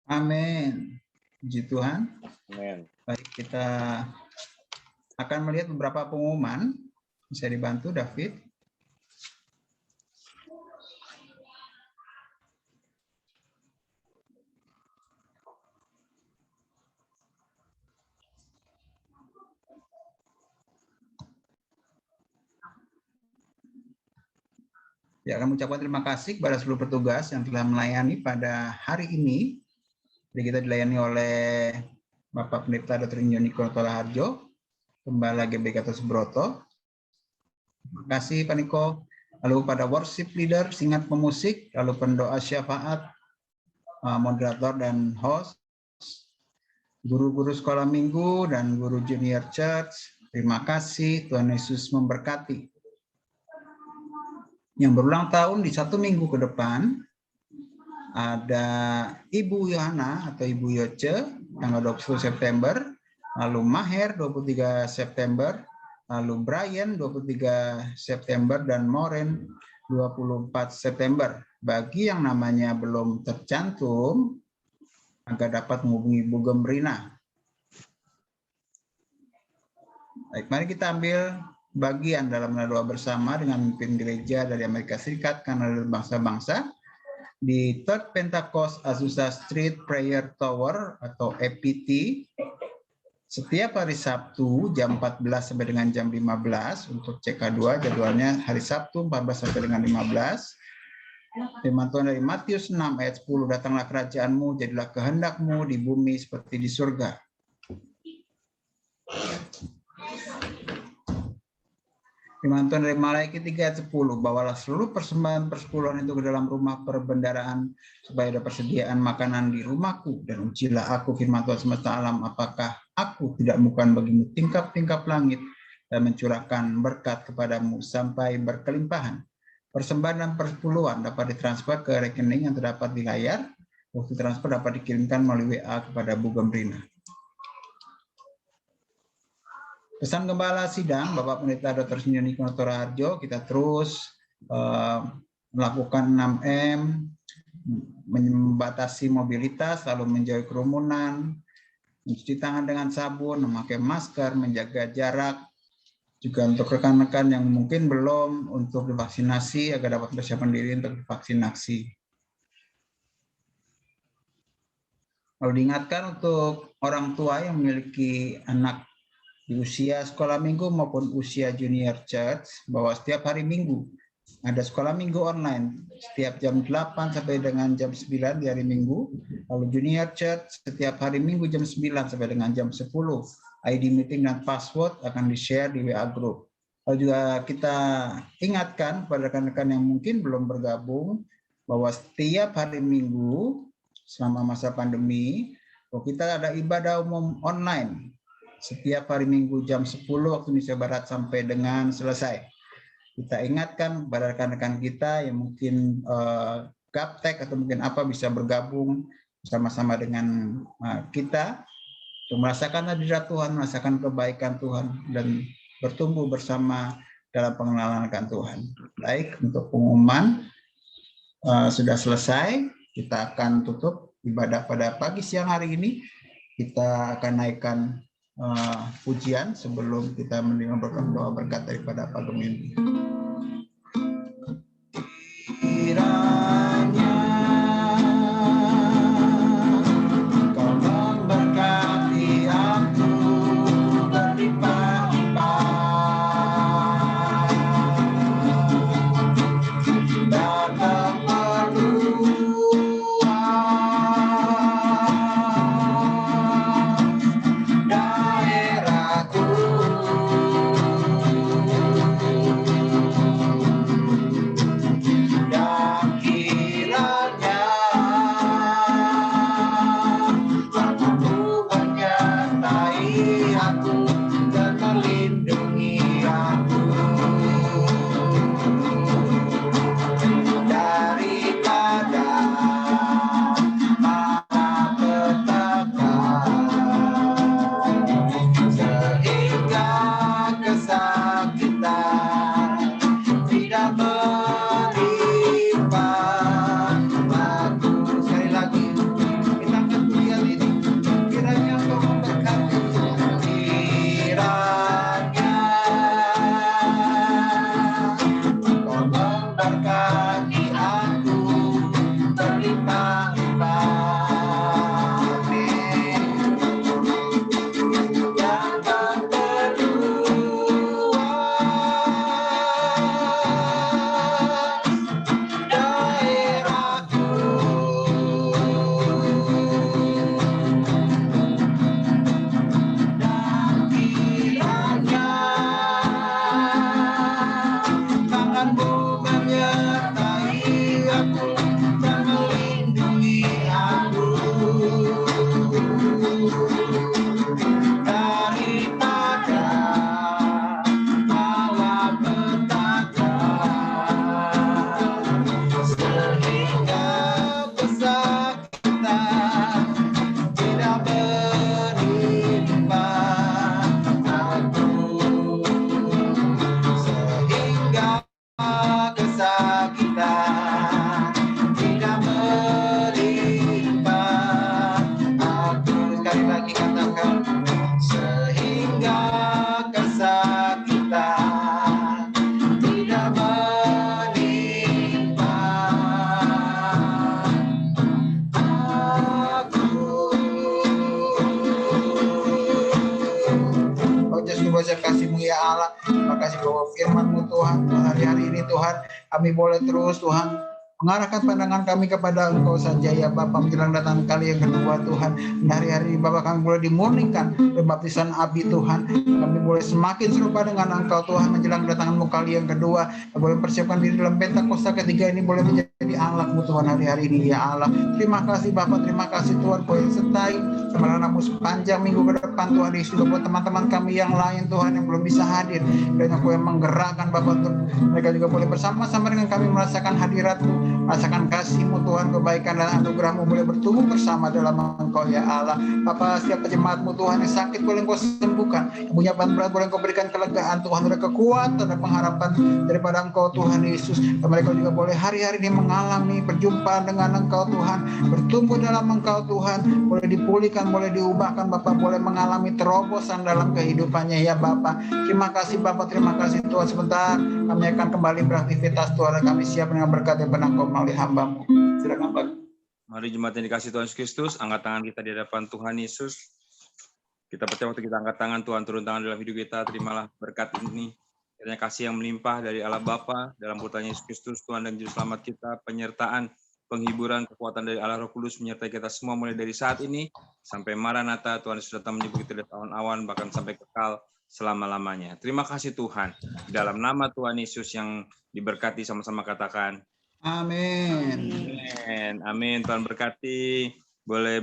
Amin. Puji Tuhan. Amin. Baik, kita akan melihat beberapa pengumuman. Bisa dibantu David. Ya, kami ucapkan terima kasih kepada seluruh petugas yang telah melayani pada hari ini. Jadi kita dilayani oleh Bapak Pendeta Dr. Injoni Konotola Harjo, Gembala GBK Subroto. Terima kasih Pak Niko. Lalu pada worship leader, singat pemusik, lalu pendoa syafaat, moderator dan host, guru-guru sekolah minggu dan guru junior church. Terima kasih, Tuhan Yesus memberkati. Yang berulang tahun di 1 minggu ke depan ada Ibu Yohana atau Ibu Yoce tanggal 20 September, lalu Maher 23 September, lalu Brian 23 September dan Moren 24 September. Bagi yang namanya belum tercantum, agar dapat menghubungi Bu Gembrina. Baik, mari kita ambil bagian dalam doa bersama dengan pemimpin gereja dari Amerika Serikat, Kanada, dan bangsa-bangsa di Third Pentecost Azusa Street Prayer Tower atau EPT setiap hari Sabtu jam 14 sampai dengan jam 15. Untuk CK2 jadwalnya hari Sabtu 14 sampai dengan 15. Firman Tuhan dari Matius 6 ayat 10, datanglah kerajaanmu, jadilah kehendakmu di bumi seperti di surga. Firman Tuhan dari Malaiki 3 ayat 10, bawalah seluruh persembahan persepuluhan itu ke dalam rumah perbendaharaan supaya ada persediaan makanan di rumahku, dan ujilah aku firman Tuhan semesta alam, apakah aku tidak bukan bagimu tingkap-tingkap langit dan mencurahkan berkat kepadamu sampai berkelimpahan. Persembahan dan perpuluhan dapat ditransfer ke rekening yang terdapat di layar. Bukti transfer dapat dikirimkan melalui WA kepada Bu Gembrina. Pesan Gembala Sidang, Bapak Pendeta Dr. Sinjoni Konoto Raharjo, kita terus melakukan 6M, membatasi mobilitas, lalu menjauhi kerumunan, mencuci tangan dengan sabun, memakai masker, menjaga jarak. Juga untuk rekan-rekan yang mungkin belum untuk divaksinasi agar dapat persiapan diri untuk divaksinasi. Lalu diingatkan untuk orang tua yang memiliki anak di usia sekolah minggu maupun usia junior church bahwa setiap hari Minggu ada sekolah minggu online setiap jam 8 sampai dengan jam 9 di hari Minggu. Lalu junior church setiap hari Minggu jam 9 sampai dengan jam 10. ID meeting dan password akan di-share di WA group. Lalu juga kita ingatkan kepada rekan-rekan yang mungkin belum bergabung bahwa setiap hari Minggu selama masa pandemi kita ada ibadah umum online setiap hari Minggu jam 10 waktu Indonesia Barat sampai dengan selesai. Kita ingatkan kepada rekan-rekan kita yang mungkin gaptek atau mungkin apa bisa bergabung bersama-sama dengan kita untuk merasakan hadirat Tuhan, merasakan kebaikan Tuhan, dan bertumbuh bersama dalam pengenalan akan Tuhan. Baik, untuk pengumuman sudah selesai. Kita akan tutup ibadah pada pagi siang hari ini. Kita akan naikkan pujian sebelum kita menerima doa berkat daripada Pak Gemini. Kasih-Mu ya Allah, terima kasih bahwa firman-Mu Tuhan hari-hari ini Tuhan kami boleh terus Tuhan Mengarahkan pandangan kami kepada Engkau saja ya Bapa, menjelang datang kali yang kedua Tuhan. Hari-hari Bapa kami boleh dimurnikan oleh baptisan api Tuhan. Kami boleh semakin serupa dengan Engkau Tuhan menjelang kedatangan-Mu kali yang kedua. Kami boleh persiapkan diri dalam Pentakosta ketiga ini boleh menjadi alat-Mu Tuhan hari-hari ini ya Allah. Terima kasih Bapa, terima kasih Tuhan Kau yang sertai sama anak-Mu sepanjang minggu ke depan Tuhan Yesus. Buat teman-teman kami yang lain Tuhan yang belum bisa hadir, dan Kau yang menggerakkan Bapa untuk mereka juga boleh bersama-sama dengan kami merasakan hadirat-Mu, rasakan kasih-Mu Tuhan, kebaikan dan anugerah-Mu boleh bertumbuh bersama dalam Engkau ya Allah. Bapa, setiap jemaat-Mu Tuhan yang sakit boleh Engkau sembuhkan, yang punya beban berat boleh Engkau berikan kelegaan Tuhan, ada kekuatan dan pengharapan daripada Engkau Tuhan Yesus. Dan mereka juga boleh hari-hari ini mengalami perjumpaan dengan Engkau Tuhan, bertumbuh dalam Engkau Tuhan, boleh dipulihkan, boleh diubahkan Bapa, boleh mengalami terobosan dalam kehidupannya ya Bapa. Terima kasih Bapa, terima kasih Tuhan. Sebentar kami akan kembali beraktivitas Tuhan, dan kami siap dengan berkat yang pernah Kau melalui hamba-Mu. Silakan Pak. Mari jemaat yang dikasih Tuhan Yesus Kristus, angkat tangan kita di hadapan Tuhan Yesus. Kita percaya waktu kita angkat tangan, Tuhan turun tangan dalam hidup kita, terimalah berkat ini. Kiranya kasih yang melimpah dari Allah Bapa dalam putranya Yesus Kristus, Tuhan dan Juru Selamat kita, penyertaan, penghiburan, kekuatan dari Allah Roh Kudus menyertai kita semua mulai dari saat ini sampai Maranatha. Tuhan Yesus datang menyebut kita dari awan-awan, bahkan sampai kekal selama-lamanya. Terima kasih Tuhan. Dalam nama Tuhan Yesus yang diberkati, sama-sama katakan Amin. amin. Amin. Tuhan berkati. Boleh